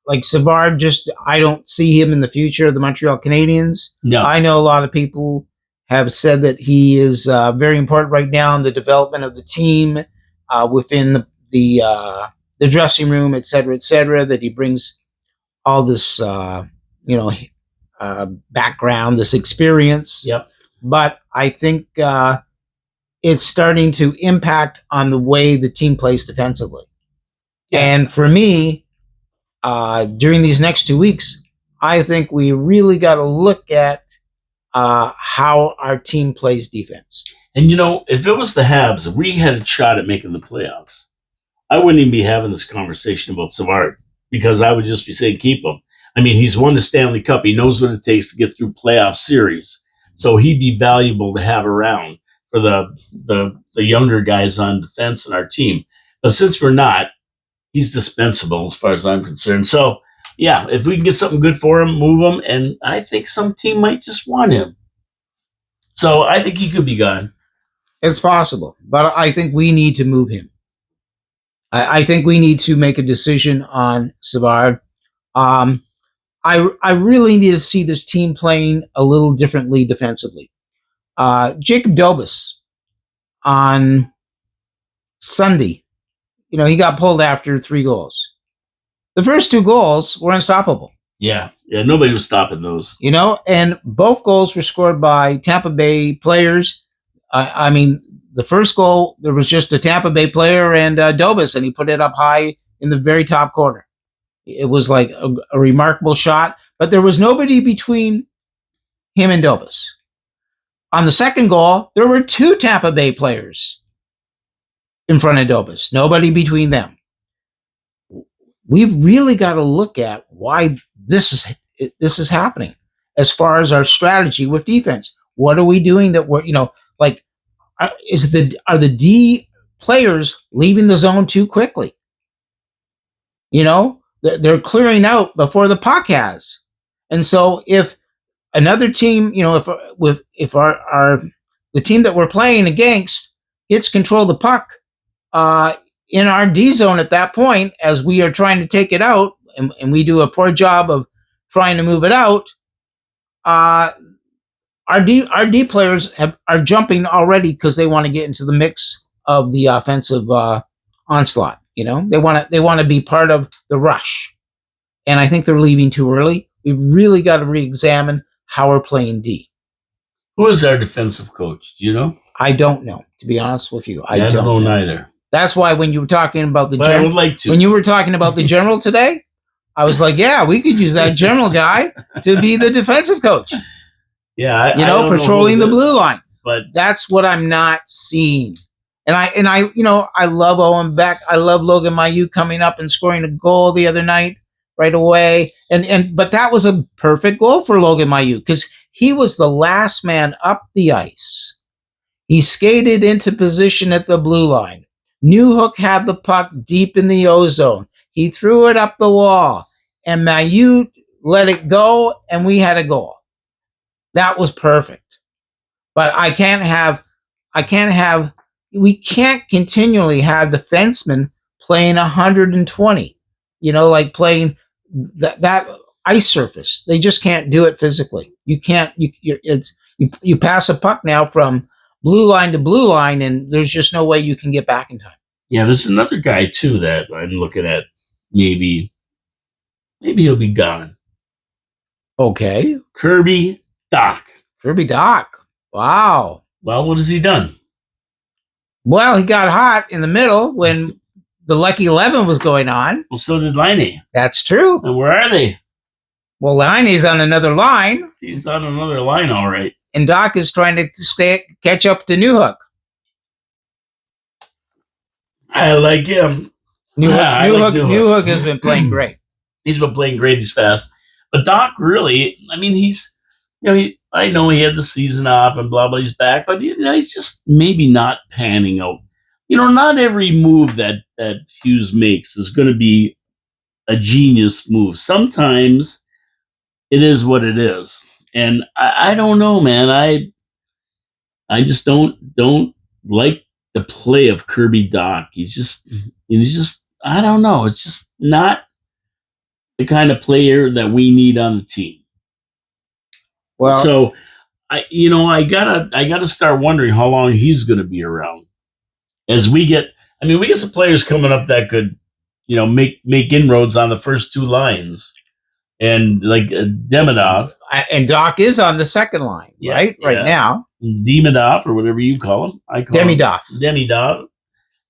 like Savard. I don't see him in the future of the Montreal Canadiens. No, I know a lot of people have said that he is very important right now in the development of the team, within the dressing room, et cetera, that he brings all this, background, this experience. Yep. But I think it's starting to impact on the way the team plays defensively. Yeah. And for me, during these next 2 weeks, I think we really got to look at how our team plays defense. And if it was the Habs, if we had a shot at making the playoffs, I wouldn't even be having this conversation about Savard because I would just be saying keep him. I mean, he's won the Stanley Cup. He knows what it takes to get through playoff series, so he'd be valuable to have around for the younger guys on defense in our team. But since we're not, he's dispensable as far as I'm concerned. So yeah, if we can get something good for him, move him, and I think some team might just want him. So I think he could be gone. It's possible, but I think we need to move him. I think we need to make a decision on Savard. I really need to see this team playing a little differently defensively. Jacob Dobas on Sunday, he got pulled after 3 goals. The first 2 goals were unstoppable. Yeah, nobody was stopping those. And both goals were scored by Tampa Bay players. I mean, the first goal, there was just a Tampa Bay player and Dobas, and he put it up high in the very top corner. It was like a remarkable shot, but there was nobody between him and Dobas. On the second goal, there were 2 Tampa Bay players in front of Dobas, nobody between them. We've really got to look at why this is happening as far as our strategy with defense. What are we doing that we're, are the D players leaving the zone too quickly? They're clearing out before the puck has. And so if another team, if the team that we're playing against gets control of the puck in our D zone at that point, as we are trying to take it out, and we do a poor job of trying to move it out, our D players are jumping already because they want to get into the mix of the offensive onslaught. They want to be part of the rush, and I think they're leaving too early. We've really got to re-examine how we're playing D. Who is our defensive coach? Do you know? I don't know, to be honest with you. I don't know neither. That's why when you were talking about the I would like to. When you were talking about the general today, I was like, yeah, we could use that general guy to be the defensive coach. Yeah, I patrolling the blue line. But that's what I'm not seeing. And I love Owen Beck. I love Logan Mailloux coming up and scoring a goal the other night right away. But that was a perfect goal for Logan Mailloux because he was the last man up the ice. He skated into position at the blue line. Newhook had the puck deep in the O-zone. He threw it up the wall, and Mailloux let it go, and we had a goal. That was perfect. But we can't continually have defensemen playing 120, like playing that ice surface. They just can't do it physically. You can't, you pass a puck now from blue line to blue line, and there's just no way you can get back in time. Yeah, there's another guy too that I'm looking at. Maybe he'll be gone. Okay. Kirby Dach. Wow. Well, what has he done? Well, he got hot in the middle when the Lucky 11 was going on. Well, so did Laine. That's true. And where are they? Well, Laine's on another line. He's on another line, all right. And Dach is trying to catch up to Newhook. I like him. Newhook has been playing great. He's been playing great. He's fast. But Dach really, I mean, he's, I know he had the season off and blah, blah, he's back, but, he's just maybe not panning out. Not every move that Hughes makes is going to be a genius move. Sometimes it is what it is. And I don't know, man. I just don't like the play of Kirby Dach. He's just, I don't know. It's just not the kind of player that we need on the team. Well, so I gotta start wondering how long he's going to be around. As we get some players coming up that could, make inroads on the first 2 lines, and like Demidov. And Dach is on the second line, right? Yeah. Right now. Demidov, or whatever you call him. I call Demidov.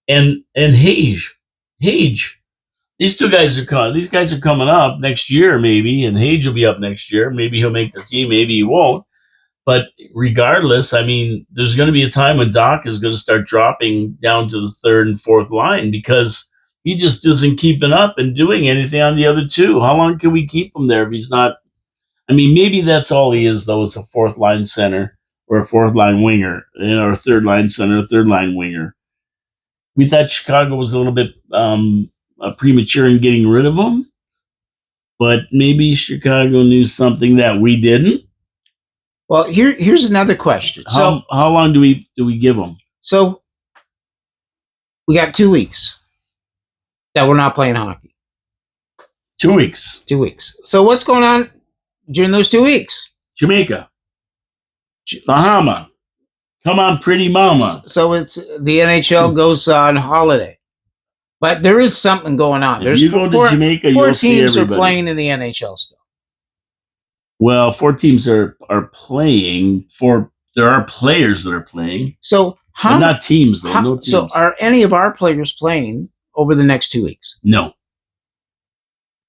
And Hage. These guys are coming up next year, maybe, and Hage will be up next year. Maybe he'll make the team, maybe he won't. But regardless, I mean, there's going to be a time when Doc is going to start dropping down to the third and fourth line because he just isn't keeping up and doing anything on the other two. How long can we keep him there if he's not? I mean, maybe that's all he is, though, is a fourth line center or a fourth line winger, or a third line center, a third line winger. We thought Chicago was a little bit premature in getting rid of him, but maybe Chicago knew something that we didn't. Well, here's another question. How long do we give him? So we got 2 weeks that we're not playing hockey. 2 weeks. 2 weeks. So what's going on during those 2 weeks? Jamaica, Bahama. Come on, pretty mama. So it's the NHL goes on holiday, but there is something going on. If you go to Jamaica, four you'll see teams everybody. are playing in the NHL still. Well, 4 teams are playing. There are players that are playing. So but not teams though. No teams. So are any of our players playing over the next 2 weeks? No.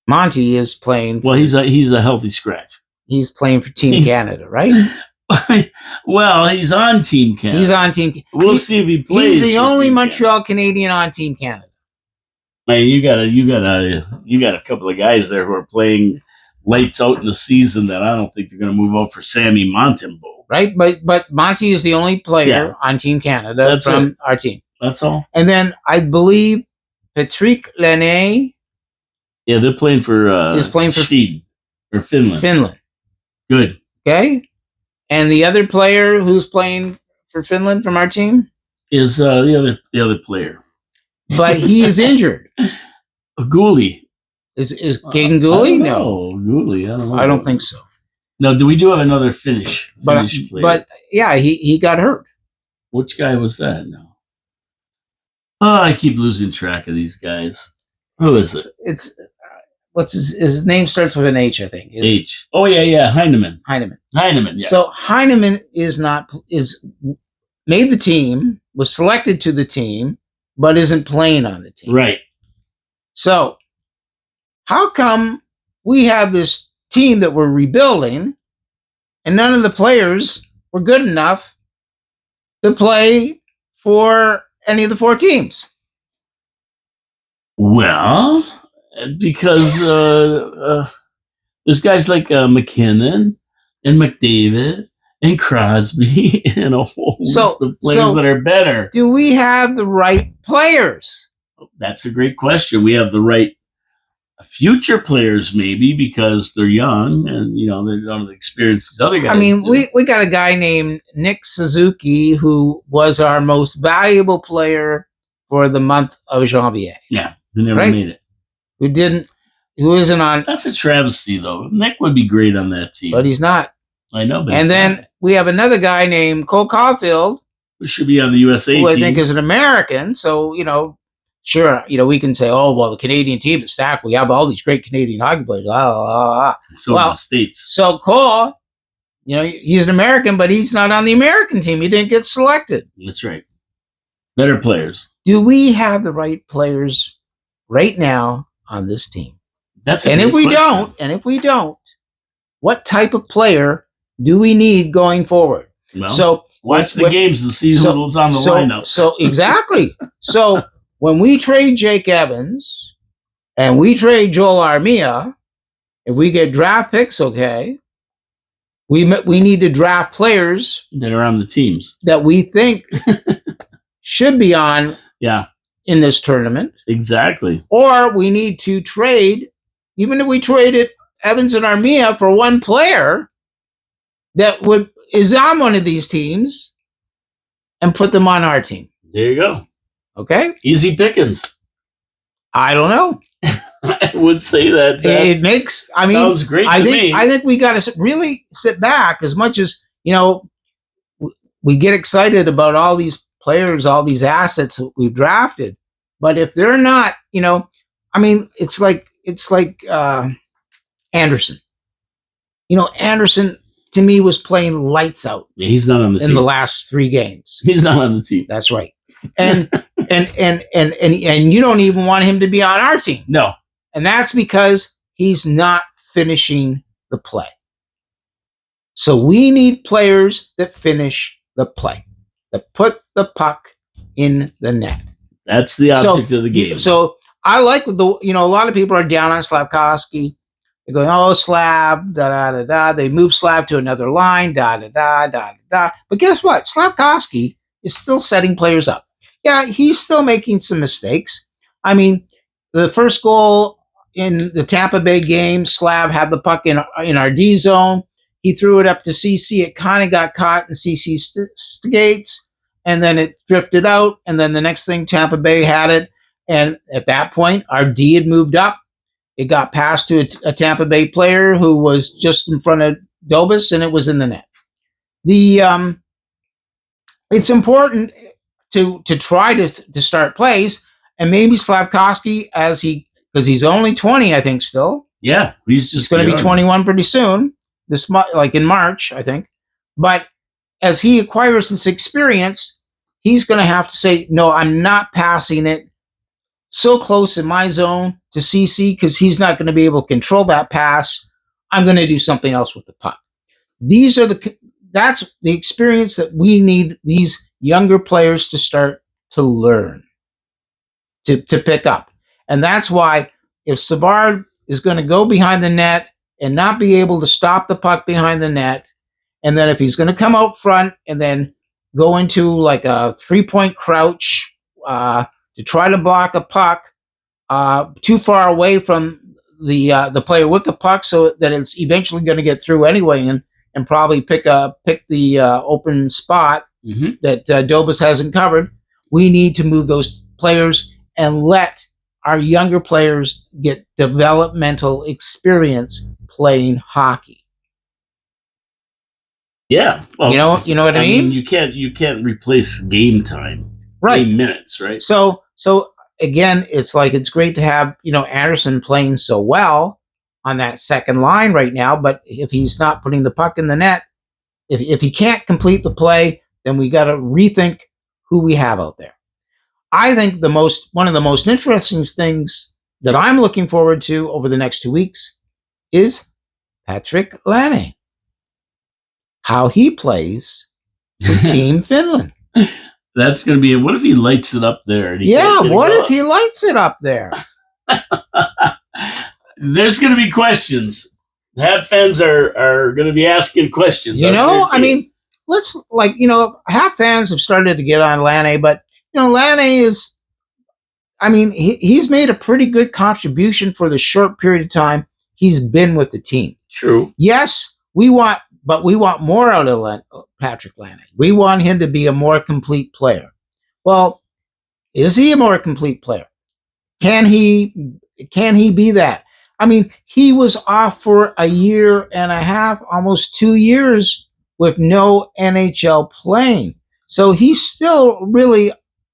Monty is playing. Well, he's a healthy scratch. He's playing for Team Canada, right? Well, he's on Team Canada. He's on Team. We'll see if he plays. He's the only Montreal Canadian on Team Canada. Man, you got a couple of guys there who are playing lights out in the season that I don't think they're going to move out for Sammy Montembeault. Right, but Monty is the only player on Team Canada from our team. That's all. And then I believe Patrick Laine. Yeah, they're playing for. Is playing for Sweden or Finland. Finland. Good. Okay. And the other player who's playing for Finland from our team is the other player, but he is injured. Gooley is Caden Gooley? No, Gooley. I don't know. I don't think so. No, do we have another Finnish player? But yeah, he got hurt. Which guy was that? No. Oh, I keep losing track of these guys. Who is it? It's what's his name starts with an H, I think. H. Oh yeah, Heineman. Yeah. So Heineman is made the team, was selected to the team, but isn't playing on the team. Right. So how come we have this team that we're rebuilding and none of the players were good enough to play for any of the 4 teams? Well, because there's guys like McKinnon and McDavid and Crosby and a whole list of players that are better. Do we have the right players? That's a great question. We have the right future players, maybe, because they're young and they don't have the experience as other guys. I mean, we got a guy named Nick Suzuki who was our most valuable player for the month of Janvier. Yeah, who never made it. Who isn't on. That's a travesty, though. Nick would be great on that team. But he's not. I know, but and then we have another guy named Cole Caulfield. Who should be on the USA team. Who I think is an American. So, sure, we can say, oh, well, the Canadian team is stacked. We have all these great Canadian hockey players. So the States. So Cole, he's an American, but he's not on the American team. He didn't get selected. That's right. Better players. Do we have the right players right now on this team? And if we don't, what type of player do we need going forward? Well, so watch the games to see who's on the lineup. So exactly. So when we trade Jake Evans and we trade Joel Armia, if we get draft picks, okay, we need to draft players that are on the teams that we think should be on. Yeah. In this tournament. Exactly. Or we need to trade, even if we traded Evans and Armia for one player that is on one of these teams and put them on our team. There you go. Okay? Easy pickings. I don't know. I would say that. It makes, sounds great to me. I think we got to really sit back as much as, we get excited about all these players, all these assets that we've drafted, but if they're not, it's like Anderson. Anderson to me was playing lights out. Yeah, he's not on the team in the last 3 games. He's not on the team. That's right. And you don't even want him to be on our team. No. And that's because he's not finishing the play. So we need players that finish the play, that put the puck in the net. That's the object of the game. So I like a lot of people are down on Slafkovsky. They go, oh, Slav, da da da da. They move Slav to another line, da da da da da. But guess what? Slafkovsky is still setting players up. Yeah, he's still making some mistakes. I mean, the first goal in the Tampa Bay game, Slav had the puck in our D zone. He threw it up to CC. It kind of got caught in CC's skates, and then it drifted out. And then the next thing, Tampa Bay had it. And at that point, our D had moved up. It got passed to a Tampa Bay player who was just in front of Dobas, and it was in the net. It's important to try to start plays, and maybe Slafkovsky, because he's only 20, I think, still. Yeah, he's going to be 21 pretty soon. Like in March, I think. But as he acquires this experience, he's going to have to say, no, I'm not passing it so close in my zone to CC because he's not going to be able to control that pass. I'm going to do something else with the puck. That's the experience that we need these younger players to start to learn, to pick up. And that's why if Savard is going to go behind the net and not be able to stop the puck behind the net, and then if he's going to come out front and then go into like a 3-point crouch to try to block a puck too far away from the player with the puck, so that it's eventually going to get through anyway, and probably pick the open spot that Dobas hasn't covered. We need to move those players and let our younger players get developmental experience playing hockey. Yeah, well, you know what I mean. You can't replace game time, right? Game minutes, right? So again, it's great to have Anderson playing so well on that second line right now. But if he's not putting the puck in the net, if he can't complete the play, then we got to rethink who we have out there. I think one of the most interesting things that I'm looking forward to over the next 2 weeks is Patrick Laine. How he plays for Team Finland. That's going to be. What if he lights it up there? What if he lights it up there? There's going to be questions. Hab fans are going to be asking questions. I mean, Hab fans have started to get on Laine, but Laine is. I mean, he's made a pretty good contribution for the short period of time he's been with the team. True. Yes, we want more out of Patrick Laine. We want him to be a more complete player. Well, is he a more complete player? Can he be that? I mean, he was off for a year and a half, almost 2 years with no NHL playing. So he's still really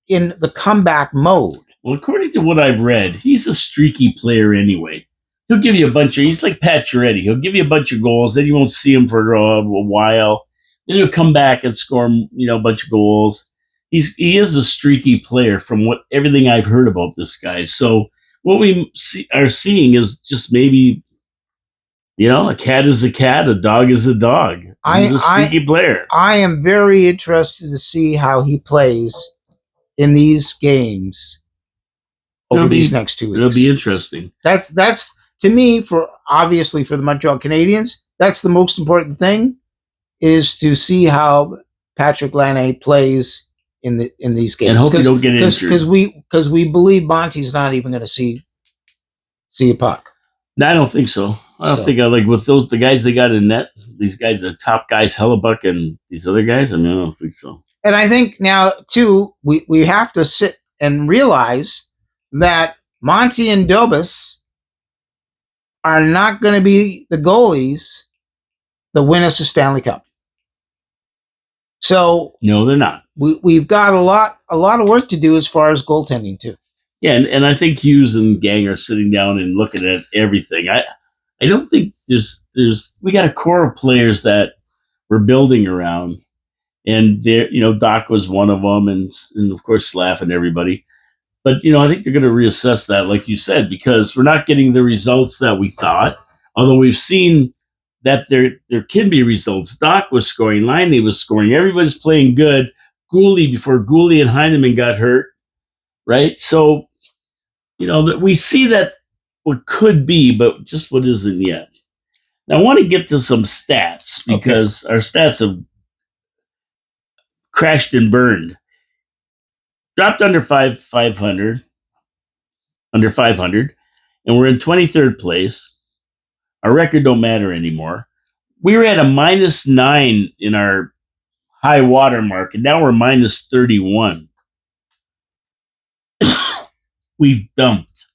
in the comeback mode. Well, according to what I've read, he's a streaky player anyway. He'll give you he's like Pacioretty. He'll give you a bunch of goals, then you won't see him for a while. Then he'll come back and score, a bunch of goals. He is a streaky player from everything I've heard about this guy. So what we are seeing is just maybe, a cat is a cat, a dog is a dog. He's a streaky player. I am very interested to see how he plays in these games over these next 2 weeks. It'll be interesting. That's to me, obviously for the Montreal Canadiens, that's the most important thing, is to see how Patrick Laine plays in these games. And hope you don't get injured. Because we believe Monty's not even going to see a puck. No, I don't think so. I don't think with the guys they got in net, these guys are top guys, Hellebuck and these other guys. I don't think so. And I think now too, we have to sit and realize that Monty and Dobas are not going to be the goalies that win us a Stanley Cup. So no, they're not. We've got a lot of work to do as far as goaltending too. Yeah, and I think Hughes and gang are sitting down and looking at everything. I don't think we got a core of players that we're building around, and there, Doc was one of them, and of course Slav and everybody. But, I think they're going to reassess that, like you said, because we're not getting the results that we thought. Although we've seen that there can be results. Doc was scoring, Liney was scoring, everybody's playing good. Gooley before Gooley and Heineman got hurt, right? So that we see that what could be, but just what isn't yet. Now, I want to get to some stats because our stats have crashed and burned. Dropped under 500, under 500, and we're in 23rd place. Our record don't matter anymore. We were at a -9 in our high water mark, and now we're -31. We've dumped.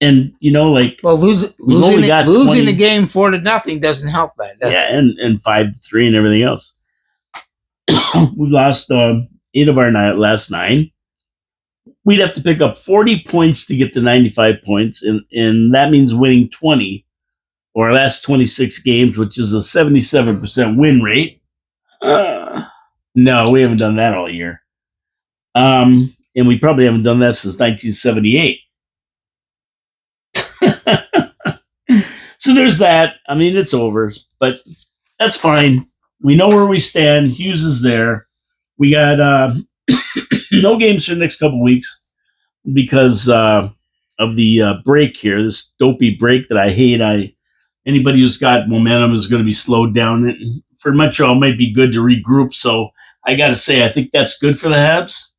And well, we've losing only got losing 20 the game 4-0 doesn't help that, does it? and 5-3 and everything else. We've lost 8 of our last 9. We'd have to pick up 40 points to get to 95 points, and that means winning 20 or our last 26 games, which is a 77% win rate. No, we haven't done that all year. And we probably haven't done that since 1978. So there's that. I mean, it's over, but that's fine. We know where we stand. Hughes is there. We got no games for the next couple weeks because of the break here, this dopey break that I hate. Anybody who's got momentum is going to be slowed down. And for Montreal, it might be good to regroup. So I got to say, I think that's good for the Habs.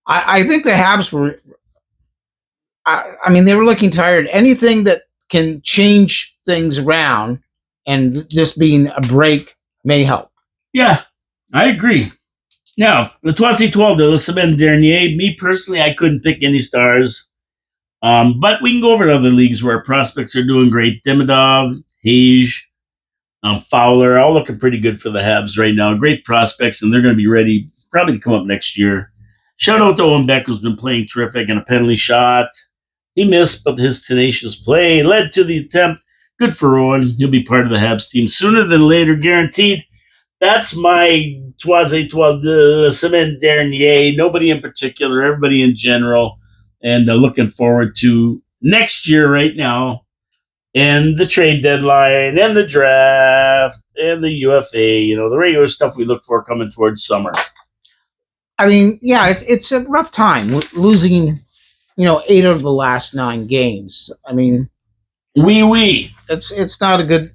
I think the Habs were. I mean, they were looking tired. Anything that can change things around, and this being a break, may help. Yeah, I agree. Now, the Toisy-12, the Semaine dernier, me personally, I couldn't pick any stars. But we can go over to other leagues where our prospects are doing great. Demidov, Hage, Fowler, all looking pretty good for the Habs right now. Great prospects, and they're going to be ready probably to come up next year. Shout out to Owen Beck, who's been playing terrific, and a penalty shot. He missed, but his tenacious play led to the attempt. Good for Owen. He'll be part of the Habs team sooner than later, guaranteed. That's my Toisy-12, the Semaine dernier. Nobody in particular, everybody in general. And looking forward to next year right now. And the trade deadline, and the draft, and the UFA. The regular stuff we look for coming towards summer. I mean, yeah, it's a rough time losing, 8 of the last 9 games. I mean, it's not a good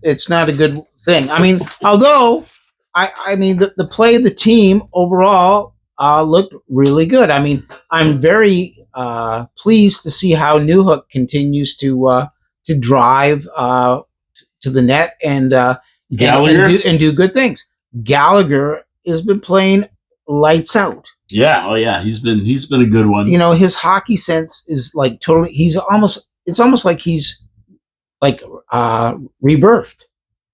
thing. I mean, although I mean the play of the team overall looked really good. I mean, I'm very pleased to see how Newhook continues to drive to the net and Gallagher and do good things. Gallagher has been playing lights out. Yeah, oh yeah, he's been a good one. His hockey sense is like totally. It's almost like he's like rebirthed.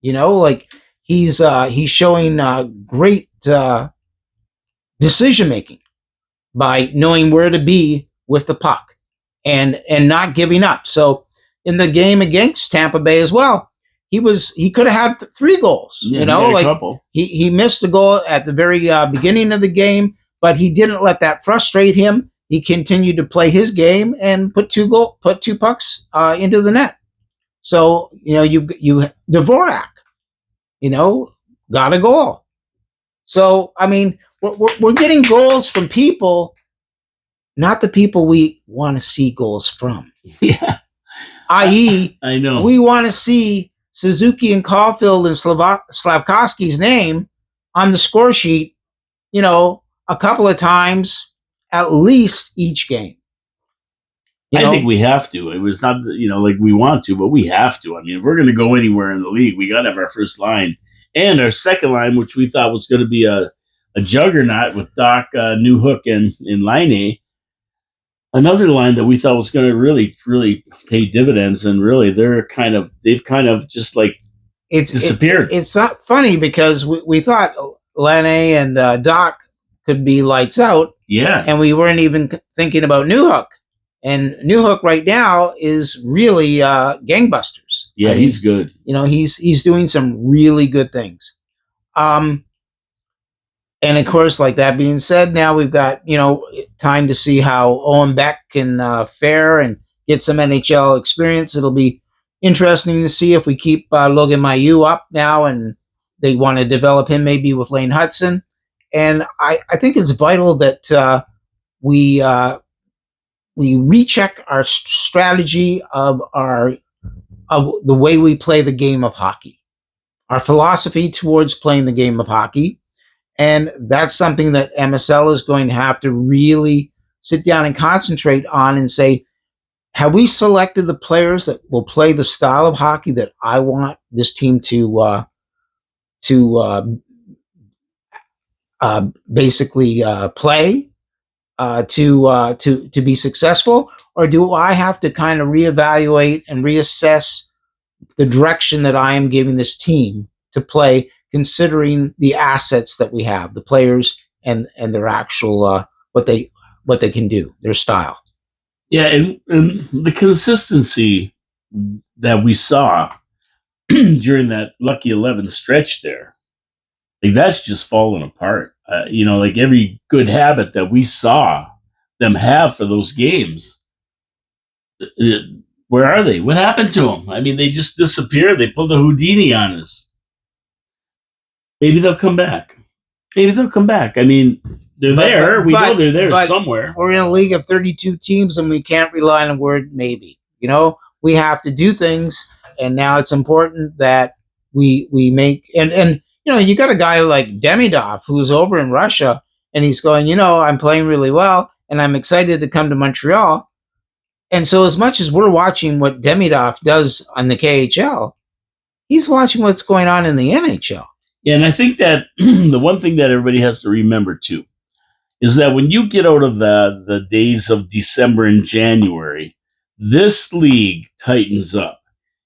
Like he's showing great decision making by knowing where to be with the puck and not giving up. So in the game against Tampa Bay as well, he could have had 3 goals. Yeah, like a couple. He missed the goal at the very beginning of the game, but he didn't let that frustrate him. He continued to play his game and put 2 pucks into the net. So you Dvorak, got a goal. So I mean, we're getting goals from people, not the people we want to see goals from. Yeah. I.e., I know we want to see Suzuki and Caulfield and Slafkovsky's name on the score sheet, a couple of times at least each game. I think we have to. It was not, like we want to, but we have to. I mean, if we're going to go anywhere in the league, we got to have our first line and our second line, which we thought was going to be a juggernaut with Doc, Newhook, and Laine. Another line that we thought was going to really, really pay dividends, and really they've kind of just like disappeared. It's not funny because we thought Laine and Doc could be lights out. Yeah. And we weren't even thinking about Newhook. And Newhook right now is really gangbusters. Yeah, he's good. He's doing some really good things. And of course, like that being said, now we've got time to see how Owen Beck can fare and get some NHL experience. It'll be interesting to see if we keep Logan Mailloux up now, and they want to develop him maybe with Lane Hudson. And I think it's vital that we recheck our strategy of the way we play the game of hockey, our philosophy towards playing the game of hockey. And that's something that MSL is going to have to really sit down and concentrate on and say, have we selected the players that will play the style of hockey that I want this team to basically play to be successful, or do I have to kind of reevaluate and reassess the direction that I am giving this team to play, considering the assets that we have, the players and their actual what they can do, their style. Yeah, and the consistency that we saw during that Lucky 11 stretch there, like that's just fallen apart. Like every good habit that we saw them have for those games, where are they? What happened to them? I mean, they just disappeared. They pulled a Houdini on us. Maybe they'll come back. Maybe they'll come back. I mean, they're there. We know they're there somewhere. We're in a league of 32 teams, and we can't rely on the word maybe. We have to do things, and now it's important that we make and you got a guy like Demidov who's over in Russia, and he's going, I'm playing really well, and I'm excited to come to Montreal. And so, as much as we're watching what Demidov does on the KHL, he's watching what's going on in the NHL. Yeah, and I think that the one thing that everybody has to remember too is that when you get out of the days of December and January, this league tightens up,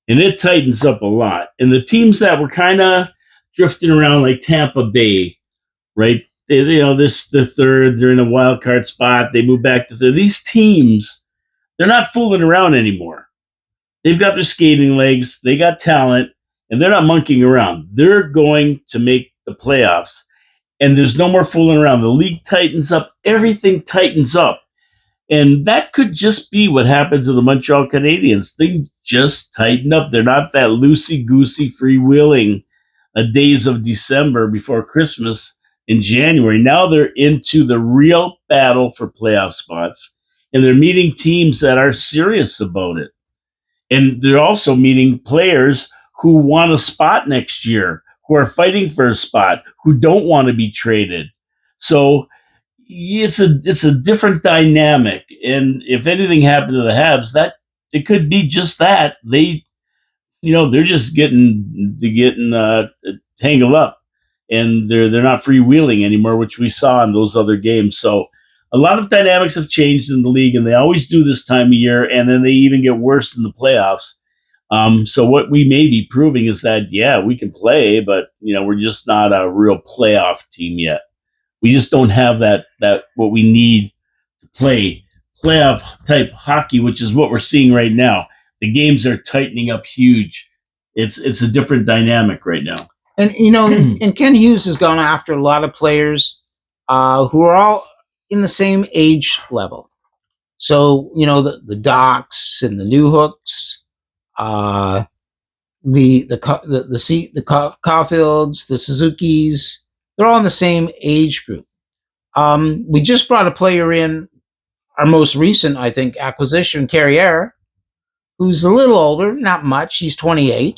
and it tightens up a lot. And the teams that were kind of drifting around, like Tampa Bay, right? They're third. They're in a wild card spot. They move back to third. These teams, they're not fooling around anymore. They've got their skating legs. They got talent. And they're not monkeying around. They're going to make the playoffs. And there's no more fooling around. The league tightens up. Everything tightens up. And that could just be what happened to the Montreal Canadiens. Things just tighten up. They're not that loosey-goosey, freewheeling days of December before Christmas in January. Now they're into the real battle for playoff spots. And they're meeting teams that are serious about it. And they're also meeting players who want a spot next year, who are fighting for a spot, who don't want to be traded. So it's a different dynamic. And if anything happened to the Habs, that it could be just that. They're just getting tangled up, and they're not freewheeling anymore, which we saw in those other games. So a lot of dynamics have changed in the league, and they always do this time of year, and then they even get worse in the playoffs. So what we may be proving is that, yeah, we can play, but we're just not a real playoff team yet. We just don't have that what we need to play playoff type hockey, which is what we're seeing right now. The games are tightening up huge. It's a different dynamic right now. And and Ken Hughes has gone after a lot of players who are all in the same age level. So the Docs and the New Hooks. The Caulfields, the Suzuki's, they're all in the same age group. We just brought a player in, our most recent, I think, acquisition, Carriere, who's a little older, not much. He's 28,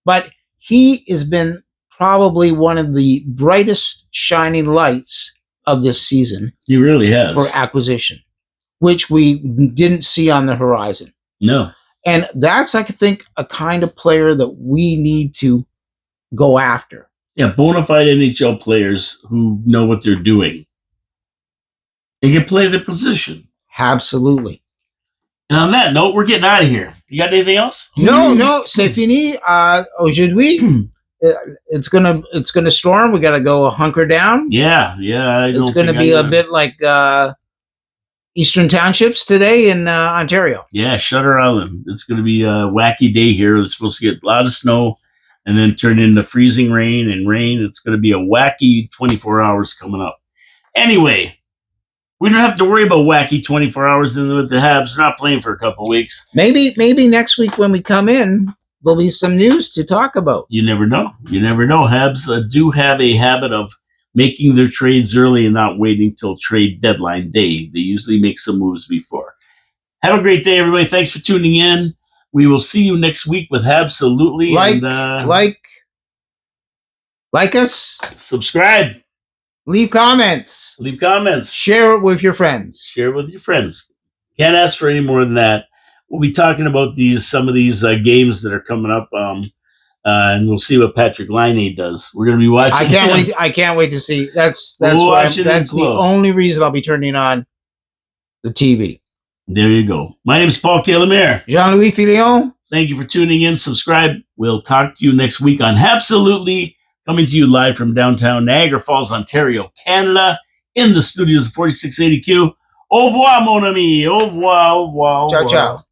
but he has been probably one of the brightest shining lights of this season. He really has. For acquisition, which we didn't see on the horizon. No. And that's, I think, a kind of player that we need to go after. Yeah, bona fide NHL players who know what they're doing and can play their position. Absolutely. And on that note, we're getting out of here. You got anything else? No, c'est fini. Aujourd'hui, it's gonna storm. We gotta go hunker down. Yeah. It's gonna be a bit like Eastern Townships today in Ontario. Yeah, Shutter Island. It's going to be a wacky day here. It's supposed to get a lot of snow and then turn into freezing rain and rain. It's going to be a wacky 24 hours coming up. Anyway, We don't have to worry about wacky 24 hours with the Habs. They're not playing for a couple weeks. Maybe next week when we come in, there'll be some news to talk about. You never know. You never know. Habs do have a habit of making their trades early and not waiting till trade deadline day. They usually make some moves before. Have a great day, everybody. Thanks for tuning in. We will see you next week with Habsolutely. Like us. Subscribe. Leave comments. Share it with your friends. Can't ask for any more than that. We'll be talking about some of these games that are coming up, and we'll see what Patrick Laine does. We're going to be watching. I can't wait to see. That's the only reason I'll be turning on the TV. There you go. My name is Paul Calamere. Jean-Louis Filion. Thank you for tuning in. Subscribe. We'll talk to you next week on Habsolutely, coming to you live from downtown Niagara Falls, Ontario, Canada, in the studios of 4680Q. Au revoir, mon ami. Au revoir. Ciao, ciao.